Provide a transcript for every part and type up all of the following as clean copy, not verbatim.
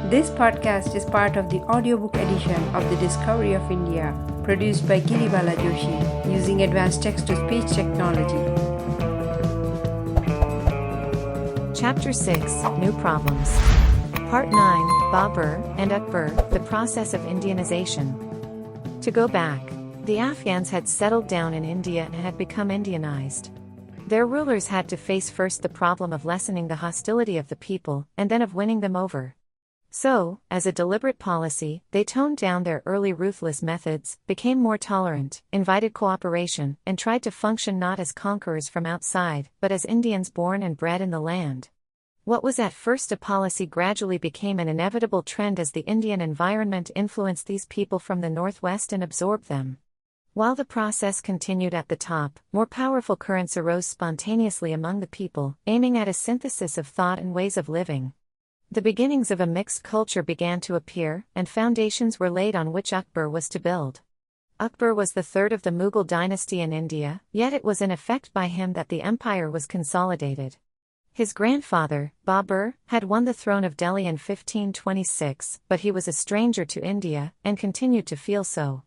This podcast is part of the audiobook edition of The Discovery of India, produced by Giribala Joshi, using advanced text-to-speech technology. Chapter 6, New Problems. Part 9, Babar and Akbar, the process of Indianization. To go back, the Afghans had settled down in India and had become Indianized. Their rulers had to face first the problem of lessening the hostility of the people, and then of winning them over. So, as a deliberate policy, they toned down their early ruthless methods, became more tolerant, invited cooperation, and tried to function not as conquerors from outside, but as Indians born and bred in the land. What was at first a policy gradually became an inevitable trend as the Indian environment influenced these people from the northwest and absorbed them. While the process continued at the top, more powerful currents arose spontaneously among the people, aiming at a synthesis of thought and ways of living. The beginnings of a mixed culture began to appear, and foundations were laid on which Akbar was to build. Akbar was the third of the Mughal dynasty in India, yet it was in effect by him that the empire was consolidated. His grandfather, Babar, had won the throne of Delhi in 1526, but he was a stranger to India, and continued to feel so.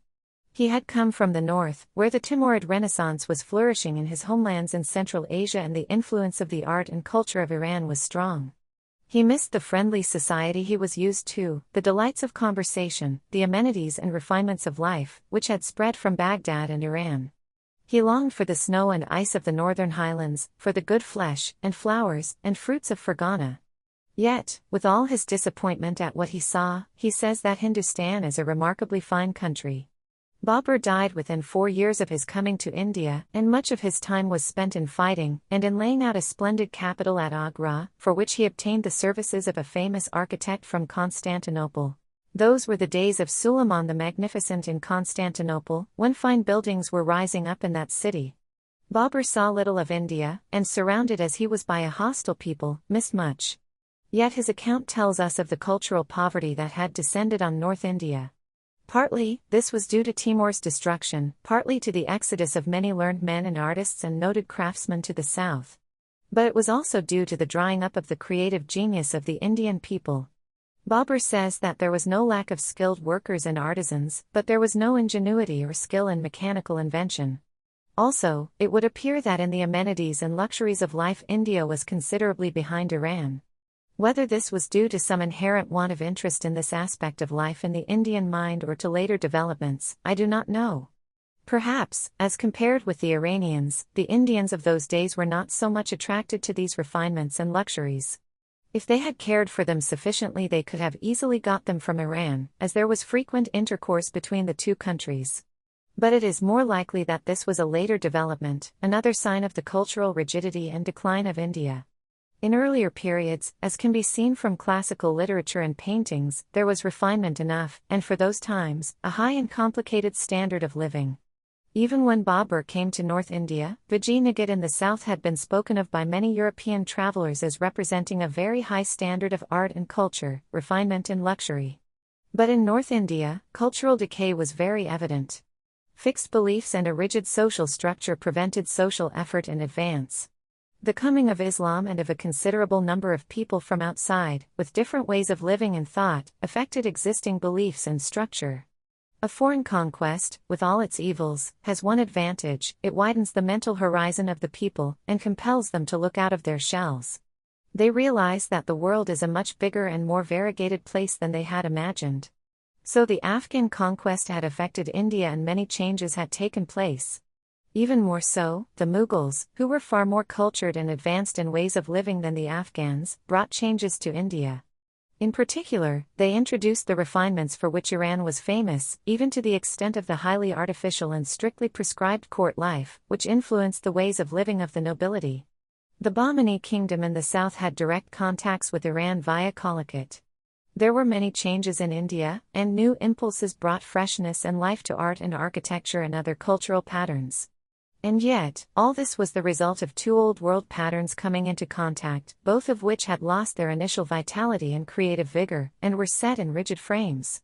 He had come from the north, where the Timurid Renaissance was flourishing in his homelands in Central Asia, and the influence of the art and culture of Iran was strong. He missed the friendly society he was used to, the delights of conversation, the amenities and refinements of life, which had spread from Baghdad and Iran. He longed for the snow and ice of the northern highlands, for the good flesh, and flowers, and fruits of Fergana. Yet, with all his disappointment at what he saw, he says that Hindustan is a remarkably fine country. Babar died within 4 years of his coming to India, and much of his time was spent in fighting, and in laying out a splendid capital at Agra, for which he obtained the services of a famous architect from Constantinople. Those were the days of Suleiman the Magnificent in Constantinople, when fine buildings were rising up in that city. Babar saw little of India, and surrounded as he was by a hostile people, missed much. Yet his account tells us of the cultural poverty that had descended on North India. Partly, this was due to Timur's destruction, partly to the exodus of many learned men and artists and noted craftsmen to the south. But it was also due to the drying up of the creative genius of the Indian people. Babar says that there was no lack of skilled workers and artisans, but there was no ingenuity or skill in mechanical invention. Also, it would appear that in the amenities and luxuries of life India was considerably behind Iran. Whether this was due to some inherent want of interest in this aspect of life in the Indian mind or to later developments, I do not know. Perhaps, as compared with the Iranians, the Indians of those days were not so much attracted to these refinements and luxuries. If they had cared for them sufficiently, they could have easily got them from Iran, as there was frequent intercourse between the two countries. But it is more likely that this was a later development, another sign of the cultural rigidity and decline of India. In earlier periods, as can be seen from classical literature and paintings, there was refinement enough, and for those times, a high and complicated standard of living. Even when Babar came to North India, Vijayanagar in the south had been spoken of by many European travelers as representing a very high standard of art and culture, refinement and luxury. But in North India, cultural decay was very evident. Fixed beliefs and a rigid social structure prevented social effort and advance. The coming of Islam and of a considerable number of people from outside, with different ways of living and thought, affected existing beliefs and structure. A foreign conquest, with all its evils, has one advantage: it widens the mental horizon of the people, and compels them to look out of their shells. They realize that the world is a much bigger and more variegated place than they had imagined. So the Afghan conquest had affected India, and many changes had taken place. Even more so, the Mughals, who were far more cultured and advanced in ways of living than the Afghans, brought changes to India. In particular, they introduced the refinements for which Iran was famous, even to the extent of the highly artificial and strictly prescribed court life, which influenced the ways of living of the nobility. The Bahmani kingdom in the south had direct contacts with Iran via Calicut. There were many changes in India, and new impulses brought freshness and life to art and architecture and other cultural patterns. And yet, all this was the result of two old-world patterns coming into contact, both of which had lost their initial vitality and creative vigor, and were set in rigid frames.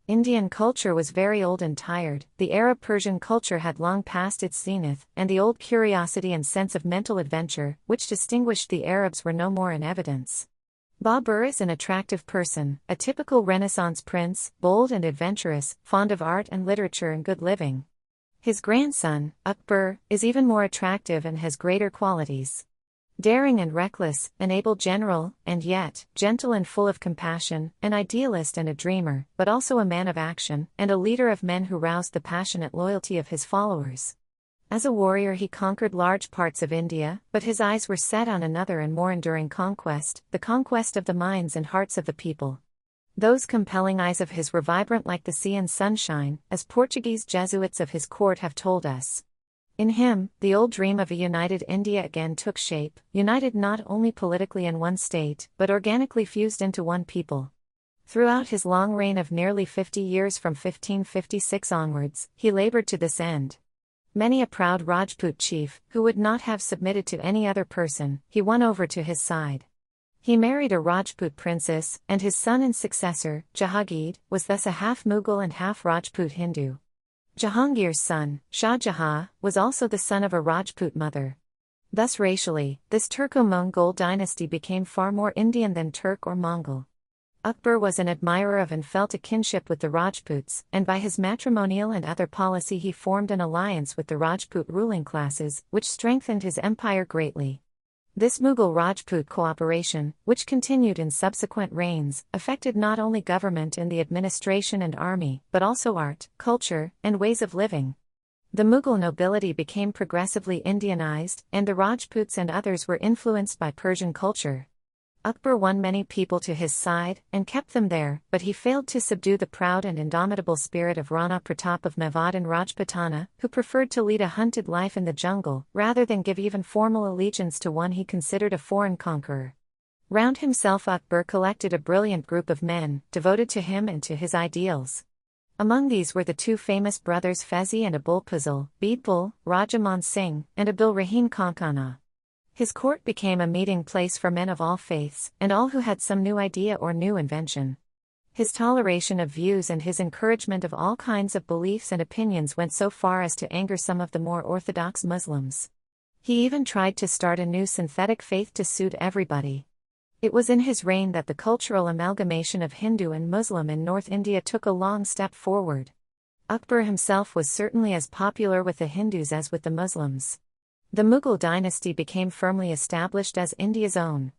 Indian culture was very old and tired, the Arab-Persian culture had long passed its zenith, and the old curiosity and sense of mental adventure, which distinguished the Arabs, were no more in evidence. Babar is an attractive person, a typical Renaissance prince, bold and adventurous, fond of art and literature and good living. His grandson, Akbar, is even more attractive and has greater qualities. Daring and reckless, an able general, and yet, gentle and full of compassion, an idealist and a dreamer, but also a man of action, and a leader of men who roused the passionate loyalty of his followers. As a warrior he conquered large parts of India, but his eyes were set on another and more enduring conquest, the conquest of the minds and hearts of the people. Those compelling eyes of his were vibrant like the sea and sunshine, as Portuguese Jesuits of his court have told us. In him, the old dream of a united India again took shape, united not only politically in one state, but organically fused into one people. Throughout his long reign of nearly 50 years from 1556 onwards, he labored to this end. Many a proud Rajput chief, who would not have submitted to any other person, he won over to his side. He married a Rajput princess, and his son and successor, Jahangir, was thus a half Mughal and half Rajput Hindu. Jahangir's son, Shah Jahan, was also the son of a Rajput mother. Thus racially, this Turco-Mongol dynasty became far more Indian than Turk or Mongol. Akbar was an admirer of and felt a kinship with the Rajputs, and by his matrimonial and other policy he formed an alliance with the Rajput ruling classes, which strengthened his empire greatly. This Mughal-Rajput cooperation, which continued in subsequent reigns, affected not only government and the administration and army, but also art, culture, and ways of living. The Mughal nobility became progressively Indianized, and the Rajputs and others were influenced by Persian culture. Akbar won many people to his side, and kept them there, but he failed to subdue the proud and indomitable spirit of Rana Pratap of Mewad and Rajputana, who preferred to lead a hunted life in the jungle, rather than give even formal allegiance to one he considered a foreign conqueror. Round himself Akbar collected a brilliant group of men, devoted to him and to his ideals. Among these were the two famous brothers Fezi and Abul Fazl, Birbal, Rajaman Singh, and Abdul Rahim Kankana. His court became a meeting place for men of all faiths, and all who had some new idea or new invention. His toleration of views and his encouragement of all kinds of beliefs and opinions went so far as to anger some of the more orthodox Muslims. He even tried to start a new synthetic faith to suit everybody. It was in his reign that the cultural amalgamation of Hindu and Muslim in North India took a long step forward. Akbar himself was certainly as popular with the Hindus as with the Muslims. The Mughal dynasty became firmly established as India's own.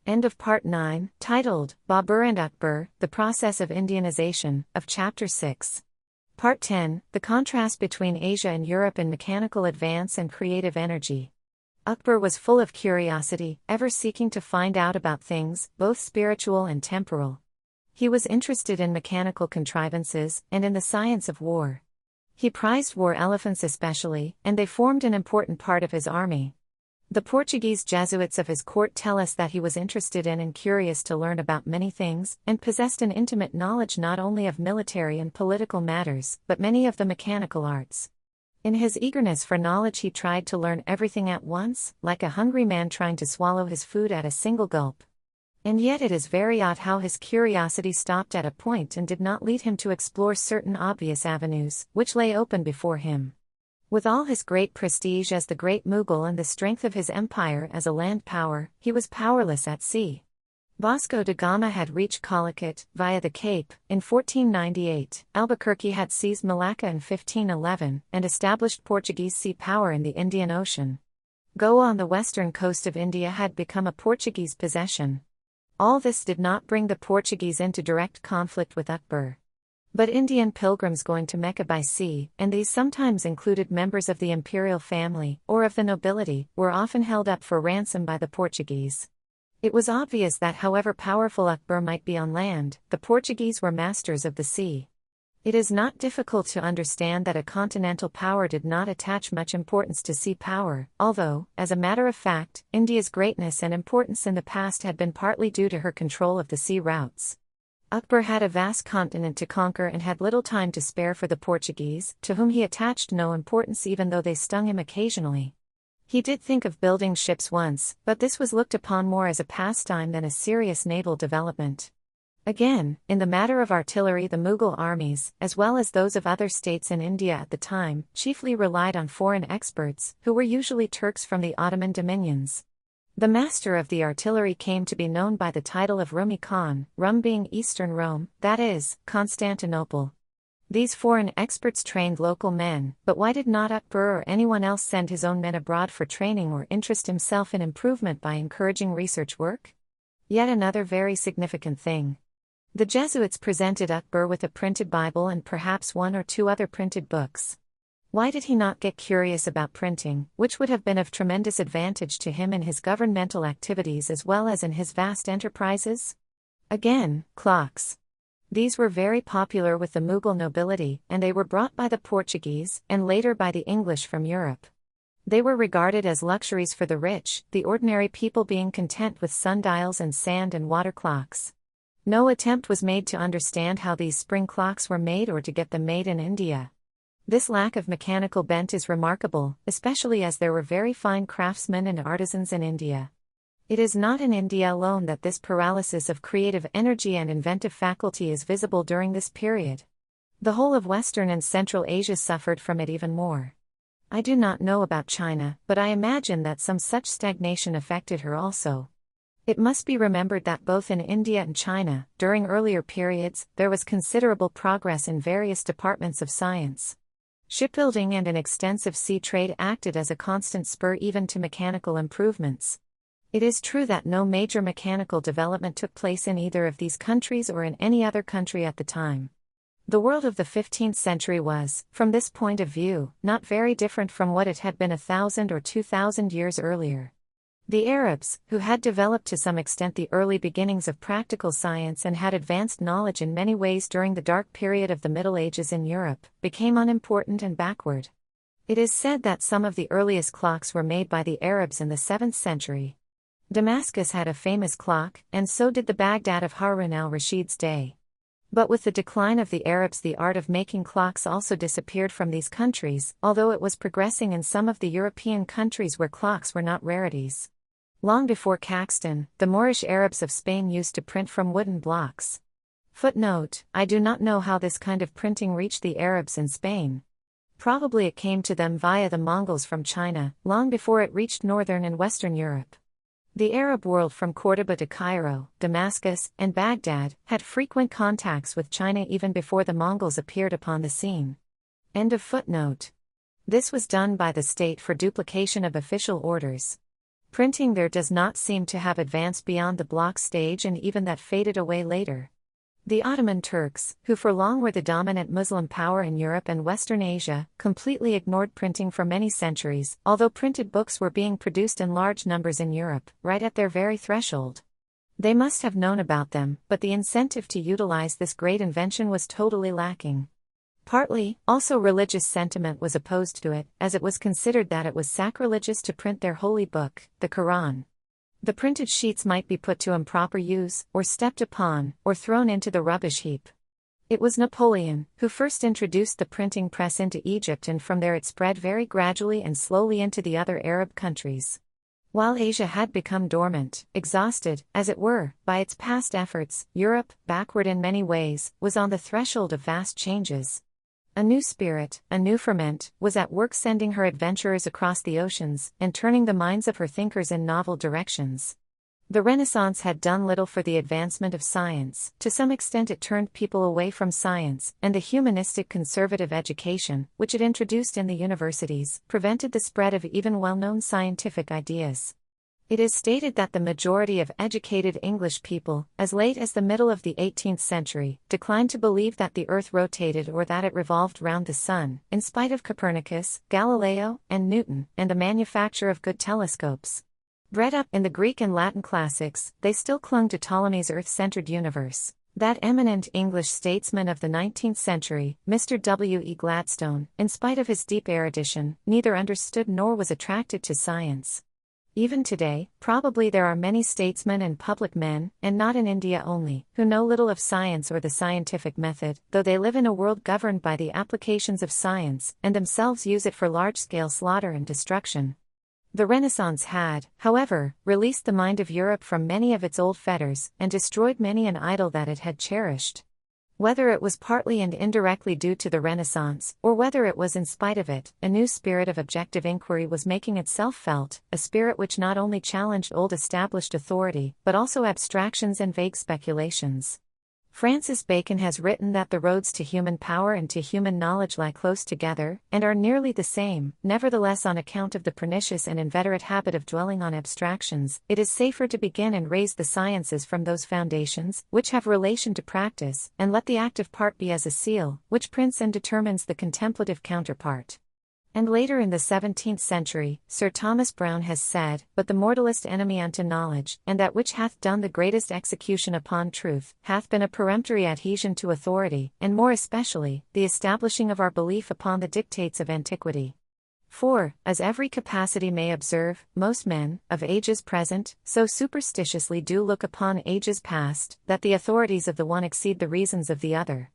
End of Part 9, titled, Babar and Akbar, The Process of Indianization, of Chapter 6. Part 10, The Contrast Between Asia and Europe in Mechanical Advance and Creative Energy. Akbar was full of curiosity, ever seeking to find out about things, both spiritual and temporal. He was interested in mechanical contrivances, and in the science of war. He prized war elephants especially, and they formed an important part of his army. The Portuguese Jesuits of his court tell us that he was interested in and curious to learn about many things, and possessed an intimate knowledge not only of military and political matters, but many of the mechanical arts. In his eagerness for knowledge he tried to learn everything at once, like a hungry man trying to swallow his food at a single gulp. And yet it is very odd how his curiosity stopped at a point and did not lead him to explore certain obvious avenues, which lay open before him. With all his great prestige as the great Mughal and the strength of his empire as a land power, he was powerless at sea. Vasco da Gama had reached Calicut, via the Cape, in 1498, Albuquerque had seized Malacca in 1511, and established Portuguese sea power in the Indian Ocean. Goa on the western coast of India had become a Portuguese possession. All this did not bring the Portuguese into direct conflict with Akbar. But Indian pilgrims going to Mecca by sea, and these sometimes included members of the imperial family, or of the nobility, were often held up for ransom by the Portuguese. It was obvious that however powerful Akbar might be on land, the Portuguese were masters of the sea. It is not difficult to understand that a continental power did not attach much importance to sea power, although, as a matter of fact, India's greatness and importance in the past had been partly due to her control of the sea routes. Akbar had a vast continent to conquer and had little time to spare for the Portuguese, to whom he attached no importance even though they stung him occasionally. He did think of building ships once, but this was looked upon more as a pastime than a serious naval development. Again, in the matter of artillery, the Mughal armies, as well as those of other states in India at the time, chiefly relied on foreign experts, who were usually Turks from the Ottoman dominions. The master of the artillery came to be known by the title of Rumi Khan, Rum being Eastern Rome, that is, Constantinople. These foreign experts trained local men, but why did not Akbar or anyone else send his own men abroad for training or interest himself in improvement by encouraging research work? Yet another very significant thing. The Jesuits presented Akbar with a printed Bible and perhaps one or two other printed books. Why did he not get curious about printing, which would have been of tremendous advantage to him in his governmental activities as well as in his vast enterprises? Again, clocks. These were very popular with the Mughal nobility, and they were brought by the Portuguese, and later by the English from Europe. They were regarded as luxuries for the rich, the ordinary people being content with sundials and sand and water clocks. No attempt was made to understand how these spring clocks were made or to get them made in India. This lack of mechanical bent is remarkable, especially as there were very fine craftsmen and artisans in India. It is not in India alone that this paralysis of creative energy and inventive faculty is visible during this period. The whole of Western and Central Asia suffered from it even more. I do not know about China, but I imagine that some such stagnation affected her also. It must be remembered that both in India and China, during earlier periods, there was considerable progress in various departments of science. Shipbuilding and an extensive sea trade acted as a constant spur even to mechanical improvements. It is true that no major mechanical development took place in either of these countries or in any other country at the time. The world of the 15th century was, from this point of view, not very different from what it had been 1,000 or 2,000 years earlier. The Arabs, who had developed to some extent the early beginnings of practical science and had advanced knowledge in many ways during the dark period of the Middle Ages in Europe, became unimportant and backward. It is said that some of the earliest clocks were made by the Arabs in the 7th century. Damascus had a famous clock, and so did the Baghdad of Harun al-Rashid's day. But with the decline of the Arabs, the art of making clocks also disappeared from these countries, although it was progressing in some of the European countries where clocks were not rarities. Long before Caxton, the Moorish Arabs of Spain used to print from wooden blocks. Footnote: I do not know how this kind of printing reached the Arabs in Spain. Probably it came to them via the Mongols from China, long before it reached northern and western Europe. The Arab world from Cordoba to Cairo, Damascus, and Baghdad had frequent contacts with China even before the Mongols appeared upon the scene. End of footnote. This was done by the state for duplication of official orders. Printing there does not seem to have advanced beyond the block stage, and even that faded away later. The Ottoman Turks, who for long were the dominant Muslim power in Europe and Western Asia, completely ignored printing for many centuries, although printed books were being produced in large numbers in Europe, right at their very threshold. They must have known about them, but the incentive to utilize this great invention was totally lacking. Partly, also religious sentiment was opposed to it, as it was considered that it was sacrilegious to print their holy book, the Quran. The printed sheets might be put to improper use, or stepped upon, or thrown into the rubbish heap. It was Napoleon who first introduced the printing press into Egypt, and from there it spread very gradually and slowly into the other Arab countries. While Asia had become dormant, exhausted, as it were, by its past efforts, Europe, backward in many ways, was on the threshold of vast changes. A new spirit, a new ferment, was at work, sending her adventurers across the oceans, and turning the minds of her thinkers in novel directions. The Renaissance had done little for the advancement of science. To some extent it turned people away from science, and the humanistic conservative education, which it introduced in the universities, prevented the spread of even well-known scientific ideas. It is stated that the majority of educated English people, as late as the middle of the 18th century, declined to believe that the Earth rotated or that it revolved round the Sun, in spite of Copernicus, Galileo, and Newton, and the manufacture of good telescopes. Bred up in the Greek and Latin classics, they still clung to Ptolemy's Earth-centered universe. That eminent English statesman of the 19th century, Mr. W. E. Gladstone, in spite of his deep erudition, neither understood nor was attracted to science. Even today, probably there are many statesmen and public men, and not in India only, who know little of science or the scientific method, though they live in a world governed by the applications of science, and themselves use it for large-scale slaughter and destruction. The Renaissance had, however, released the mind of Europe from many of its old fetters, and destroyed many an idol that it had cherished. Whether it was partly and indirectly due to the Renaissance, or whether it was in spite of it, a new spirit of objective inquiry was making itself felt, a spirit which not only challenged old established authority, but also abstractions and vague speculations. Francis Bacon has written that the roads to human power and to human knowledge lie close together, and are nearly the same. Nevertheless, on account of the pernicious and inveterate habit of dwelling on abstractions, it is safer to begin and raise the sciences from those foundations, which have relation to practice, and let the active part be as a seal, which prints and determines the contemplative counterpart. And later in the 17th century, Sir Thomas Browne has said, "But the mortalist enemy unto knowledge, and that which hath done the greatest execution upon truth, hath been a peremptory adhesion to authority, and more especially, the establishing of our belief upon the dictates of antiquity." For, as every capacity may observe, most men, of ages present, so superstitiously do look upon ages past, that the authorities of the one exceed the reasons of the other.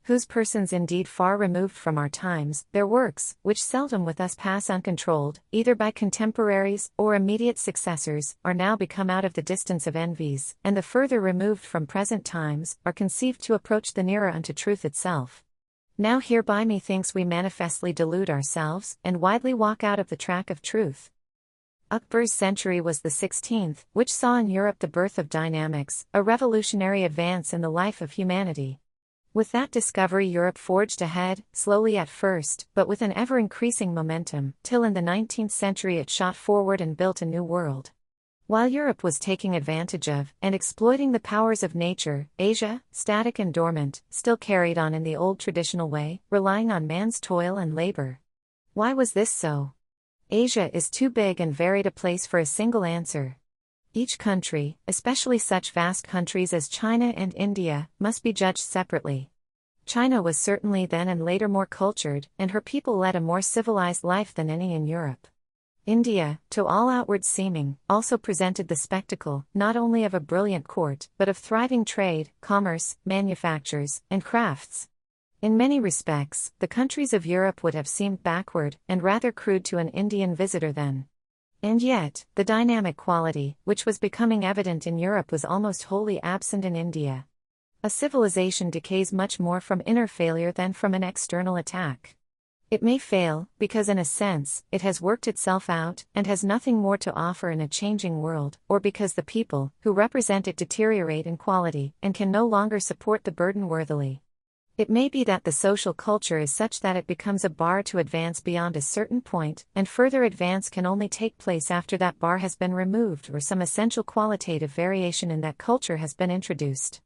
Whose persons indeed far removed from our times, their works, which seldom with us pass uncontrolled, either by contemporaries or immediate successors, are now become out of the distance of envies, and the further removed from present times, are conceived to approach the nearer unto truth itself. Now hereby methinks we manifestly delude ourselves, and widely walk out of the track of truth. Akbar's century was the 16th, which saw in Europe the birth of dynamics, a revolutionary advance in the life of humanity. With that discovery Europe forged ahead, slowly at first, but with an ever-increasing momentum, till in the 19th century it shot forward and built a new world. While Europe was taking advantage of, and exploiting the powers of nature, Asia, static and dormant, still carried on in the old traditional way, relying on man's toil and labor. Why was this so? Asia is too big and varied a place for a single answer. Each country, especially such vast countries as China and India, must be judged separately. China was certainly then and later more cultured, and her people led a more civilized life than any in Europe. India, to all outward seeming, also presented the spectacle, not only of a brilliant court, but of thriving trade, commerce, manufactures, and crafts. In many respects, the countries of Europe would have seemed backward, and rather crude to an Indian visitor then. And yet, the dynamic quality, which was becoming evident in Europe, was almost wholly absent in India. A civilization decays much more from inner failure than from an external attack. It may fail, because in a sense, it has worked itself out, and has nothing more to offer in a changing world, or because the people, who represent it, deteriorate in quality, and can no longer support the burden worthily. It may be that the social culture is such that it becomes a bar to advance beyond a certain point, and further advance can only take place after that bar has been removed or some essential qualitative variation in that culture has been introduced.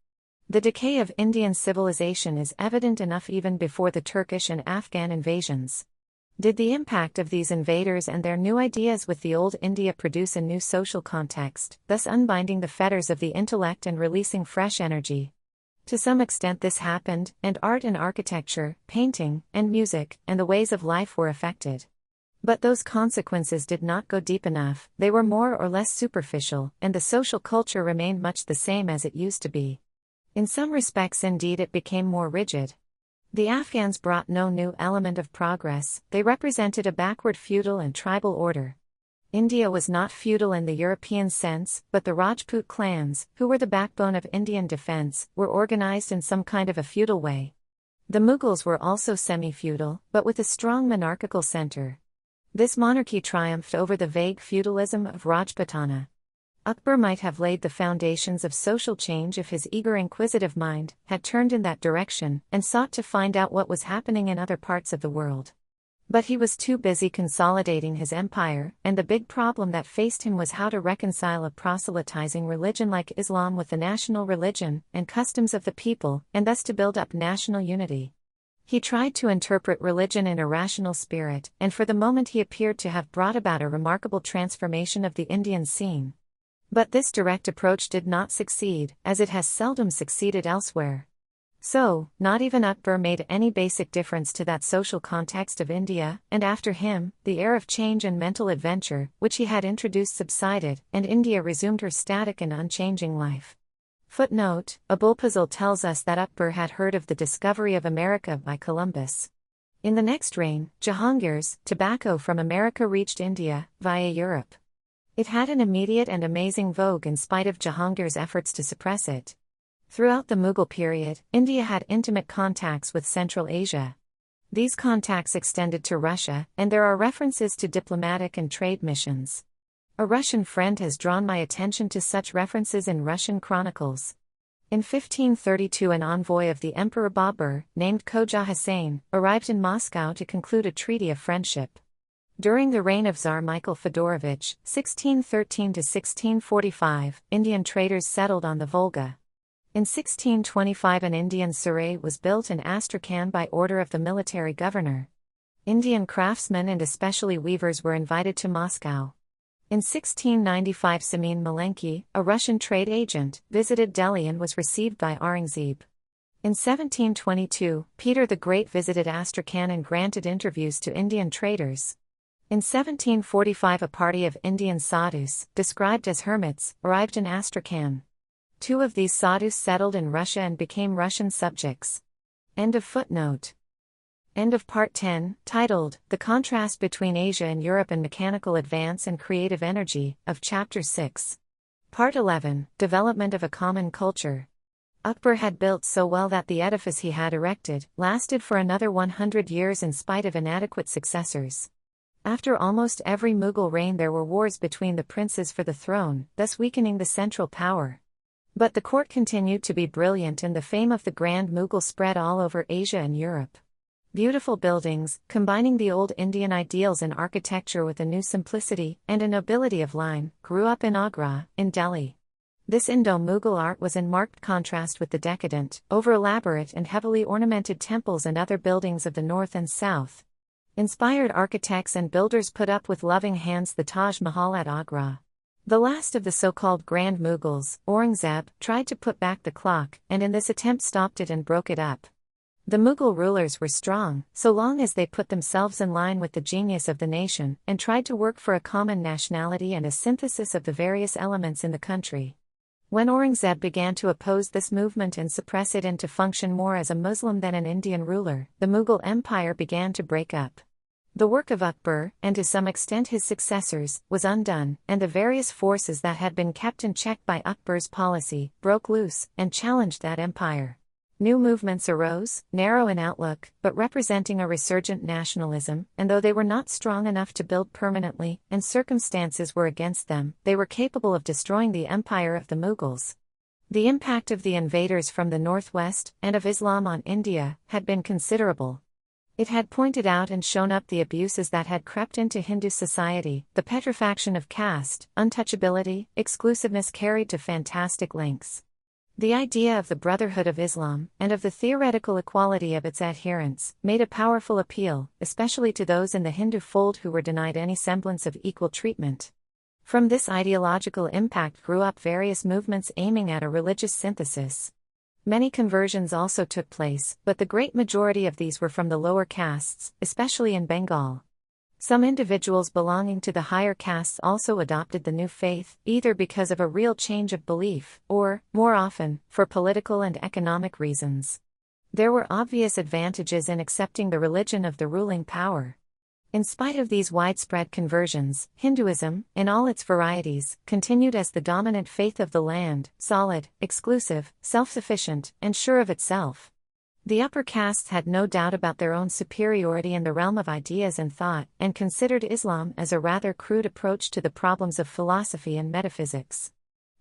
The decay of Indian civilization is evident enough even before the Turkish and Afghan invasions. Did the impact of these invaders and their new ideas with the old India produce a new social context, thus unbinding the fetters of the intellect and releasing fresh energy? To some extent this happened, and art and architecture, painting, and music, and the ways of life were affected. But those consequences did not go deep enough, they were more or less superficial, and the social culture remained much the same as it used to be. In some respects indeed it became more rigid. The Afghans brought no new element of progress, they represented a backward feudal and tribal order. India was not feudal in the European sense, but the Rajput clans, who were the backbone of Indian defense, were organized in some kind of a feudal way. The Mughals were also semi-feudal, but with a strong monarchical center. This monarchy triumphed over the vague feudalism of Rajputana. Akbar might have laid the foundations of social change if his eager inquisitive mind had turned in that direction and sought to find out what was happening in other parts of the world. But he was too busy consolidating his empire, and the big problem that faced him was how to reconcile a proselytizing religion like Islam with the national religion and customs of the people, and thus to build up national unity. He tried to interpret religion in a rational spirit, and for the moment he appeared to have brought about a remarkable transformation of the Indian scene. But this direct approach did not succeed, as it has seldom succeeded elsewhere. So, not even Akbar made any basic difference to that social context of India, and after him, the air of change and mental adventure, which he had introduced, subsided, and India resumed her static and unchanging life. Footnote: Abulfazl tells us that Akbar had heard of the discovery of America by Columbus. In the next reign, Jahangir's tobacco from America reached India, via Europe. It had an immediate and amazing vogue in spite of Jahangir's efforts to suppress it. Throughout the Mughal period, India had intimate contacts with Central Asia. These contacts extended to Russia, and there are references to diplomatic and trade missions. A Russian friend has drawn my attention to such references in Russian chronicles. In 1532, an envoy of the Emperor Babar, named Khoja Hussain, arrived in Moscow to conclude a treaty of friendship. During the reign of Tsar Michael Fedorovich, 1613–1645, Indian traders settled on the Volga. In 1625, an Indian sarai was built in Astrakhan by order of the military governor. Indian craftsmen and especially weavers were invited to Moscow. In 1695, Semyon Malenki, a Russian trade agent, visited Delhi and was received by Aurangzeb. In 1722, Peter the Great visited Astrakhan and granted interviews to Indian traders. In 1745, a party of Indian sadhus, described as hermits, arrived in Astrakhan. 2 of these sadhus settled in Russia and became Russian subjects. End of footnote. End of Part 10, titled, The Contrast Between Asia and Europe and Mechanical Advance and Creative Energy, of Chapter 6. Part 11, Development of a Common Culture. Akbar had built so well that the edifice he had erected lasted for another 100 years in spite of inadequate successors. After almost every Mughal reign there were wars between the princes for the throne, thus weakening the central power. But the court continued to be brilliant and the fame of the Grand Mughal spread all over Asia and Europe. Beautiful buildings, combining the old Indian ideals in architecture with a new simplicity and a nobility of line, grew up in Agra, in Delhi. This Indo-Mughal art was in marked contrast with the decadent, over-elaborate and heavily ornamented temples and other buildings of the north and south. Inspired architects and builders put up with loving hands the Taj Mahal at Agra. The last of the so-called Grand Mughals, Aurangzeb, tried to put back the clock, and in this attempt stopped it and broke it up. The Mughal rulers were strong, so long as they put themselves in line with the genius of the nation, and tried to work for a common nationality and a synthesis of the various elements in the country. When Aurangzeb began to oppose this movement and suppress it and to function more as a Muslim than an Indian ruler, the Mughal Empire began to break up. The work of Akbar, and to some extent his successors, was undone, and the various forces that had been kept in check by Akbar's policy broke loose and challenged that empire. New movements arose, narrow in outlook, but representing a resurgent nationalism, and though they were not strong enough to build permanently, and circumstances were against them, they were capable of destroying the empire of the Mughals. The impact of the invaders from the northwest, and of Islam on India, had been considerable. It had pointed out and shown up the abuses that had crept into Hindu society, the petrifaction of caste, untouchability, exclusiveness carried to fantastic lengths. The idea of the Brotherhood of Islam, and of the theoretical equality of its adherents, made a powerful appeal, especially to those in the Hindu fold who were denied any semblance of equal treatment. From this ideological impact grew up various movements aiming at a religious synthesis. Many conversions also took place, but the great majority of these were from the lower castes, especially in Bengal. Some individuals belonging to the higher castes also adopted the new faith, either because of a real change of belief, or, more often, for political and economic reasons. There were obvious advantages in accepting the religion of the ruling power. In spite of these widespread conversions, Hinduism, in all its varieties, continued as the dominant faith of the land, solid, exclusive, self-sufficient, and sure of itself. The upper castes had no doubt about their own superiority in the realm of ideas and thought, and considered Islam as a rather crude approach to the problems of philosophy and metaphysics.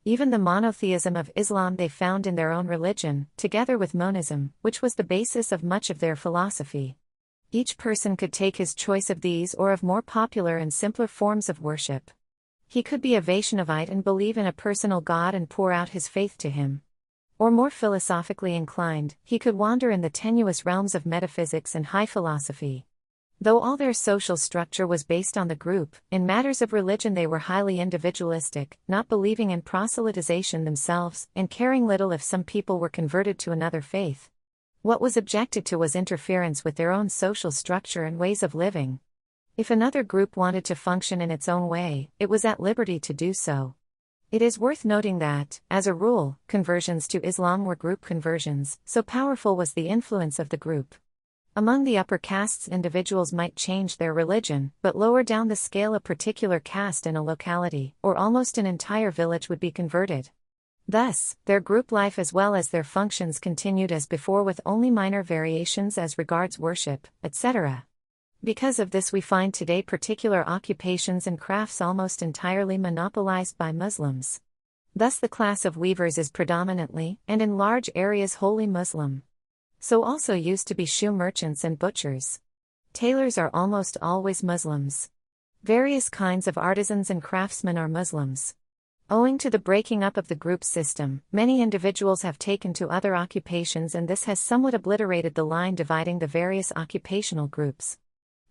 Even the monotheism of Islam they found in their own religion, together with monism, which was the basis of much of their philosophy. Each person could take his choice of these or of more popular and simpler forms of worship. He could be a Vaishnavite and believe in a personal God and pour out his faith to him. Or more philosophically inclined, he could wander in the tenuous realms of metaphysics and high philosophy. Though all their social structure was based on the group, in matters of religion they were highly individualistic, not believing in proselytization themselves, and caring little if some people were converted to another faith. What was objected to was interference with their own social structure and ways of living. If another group wanted to function in its own way, it was at liberty to do so. It is worth noting that, as a rule, conversions to Islam were group conversions, so powerful was the influence of the group. Among the upper castes, individuals might change their religion, but lower down the scale a particular caste in a locality, or almost an entire village would be converted. Thus, their group life as well as their functions continued as before with only minor variations as regards worship, etc. Because of this we find today particular occupations and crafts almost entirely monopolized by Muslims. Thus the class of weavers is predominantly, and in large areas wholly Muslim. So also used to be shoe merchants and butchers. Tailors are almost always Muslims. Various kinds of artisans and craftsmen are Muslims. Owing to the breaking up of the group system, many individuals have taken to other occupations and this has somewhat obliterated the line dividing the various occupational groups.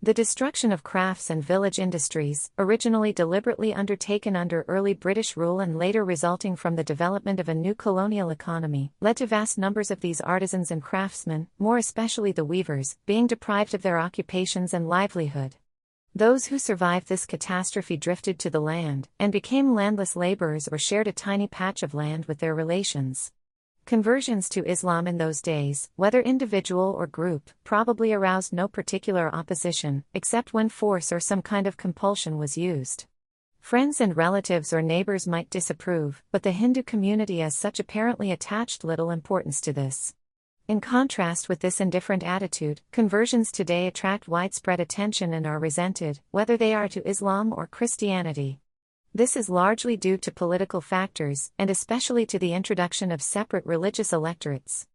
The destruction of crafts and village industries, originally deliberately undertaken under early British rule and later resulting from the development of a new colonial economy, led to vast numbers of these artisans and craftsmen, more especially the weavers, being deprived of their occupations and livelihood. Those who survived this catastrophe drifted to the land, and became landless laborers or shared a tiny patch of land with their relations. Conversions to Islam in those days, whether individual or group, probably aroused no particular opposition, except when force or some kind of compulsion was used. Friends and relatives or neighbors might disapprove, but the Hindu community as such apparently attached little importance to this. In contrast with this indifferent attitude, conversions today attract widespread attention and are resented, whether they are to Islam or Christianity. This is largely due to political factors, and especially to the introduction of separate religious electorates.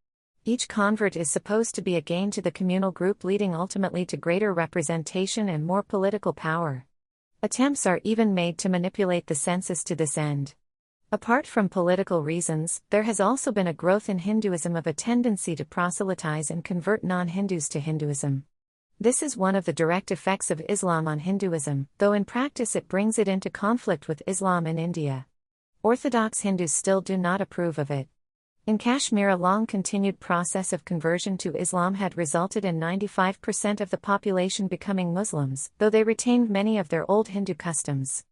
Each convert is supposed to be a gain to the communal group, leading ultimately to greater representation and more political power. Attempts are even made to manipulate the census to this end. Apart from political reasons, there has also been a growth in Hinduism of a tendency to proselytize and convert non-Hindus to Hinduism. This is one of the direct effects of Islam on Hinduism, though in practice it brings it into conflict with Islam in India. Orthodox Hindus still do not approve of it. In Kashmir, a long-continued process of conversion to Islam had resulted in 95% of the population becoming Muslims, though they retained many of their old Hindu customs.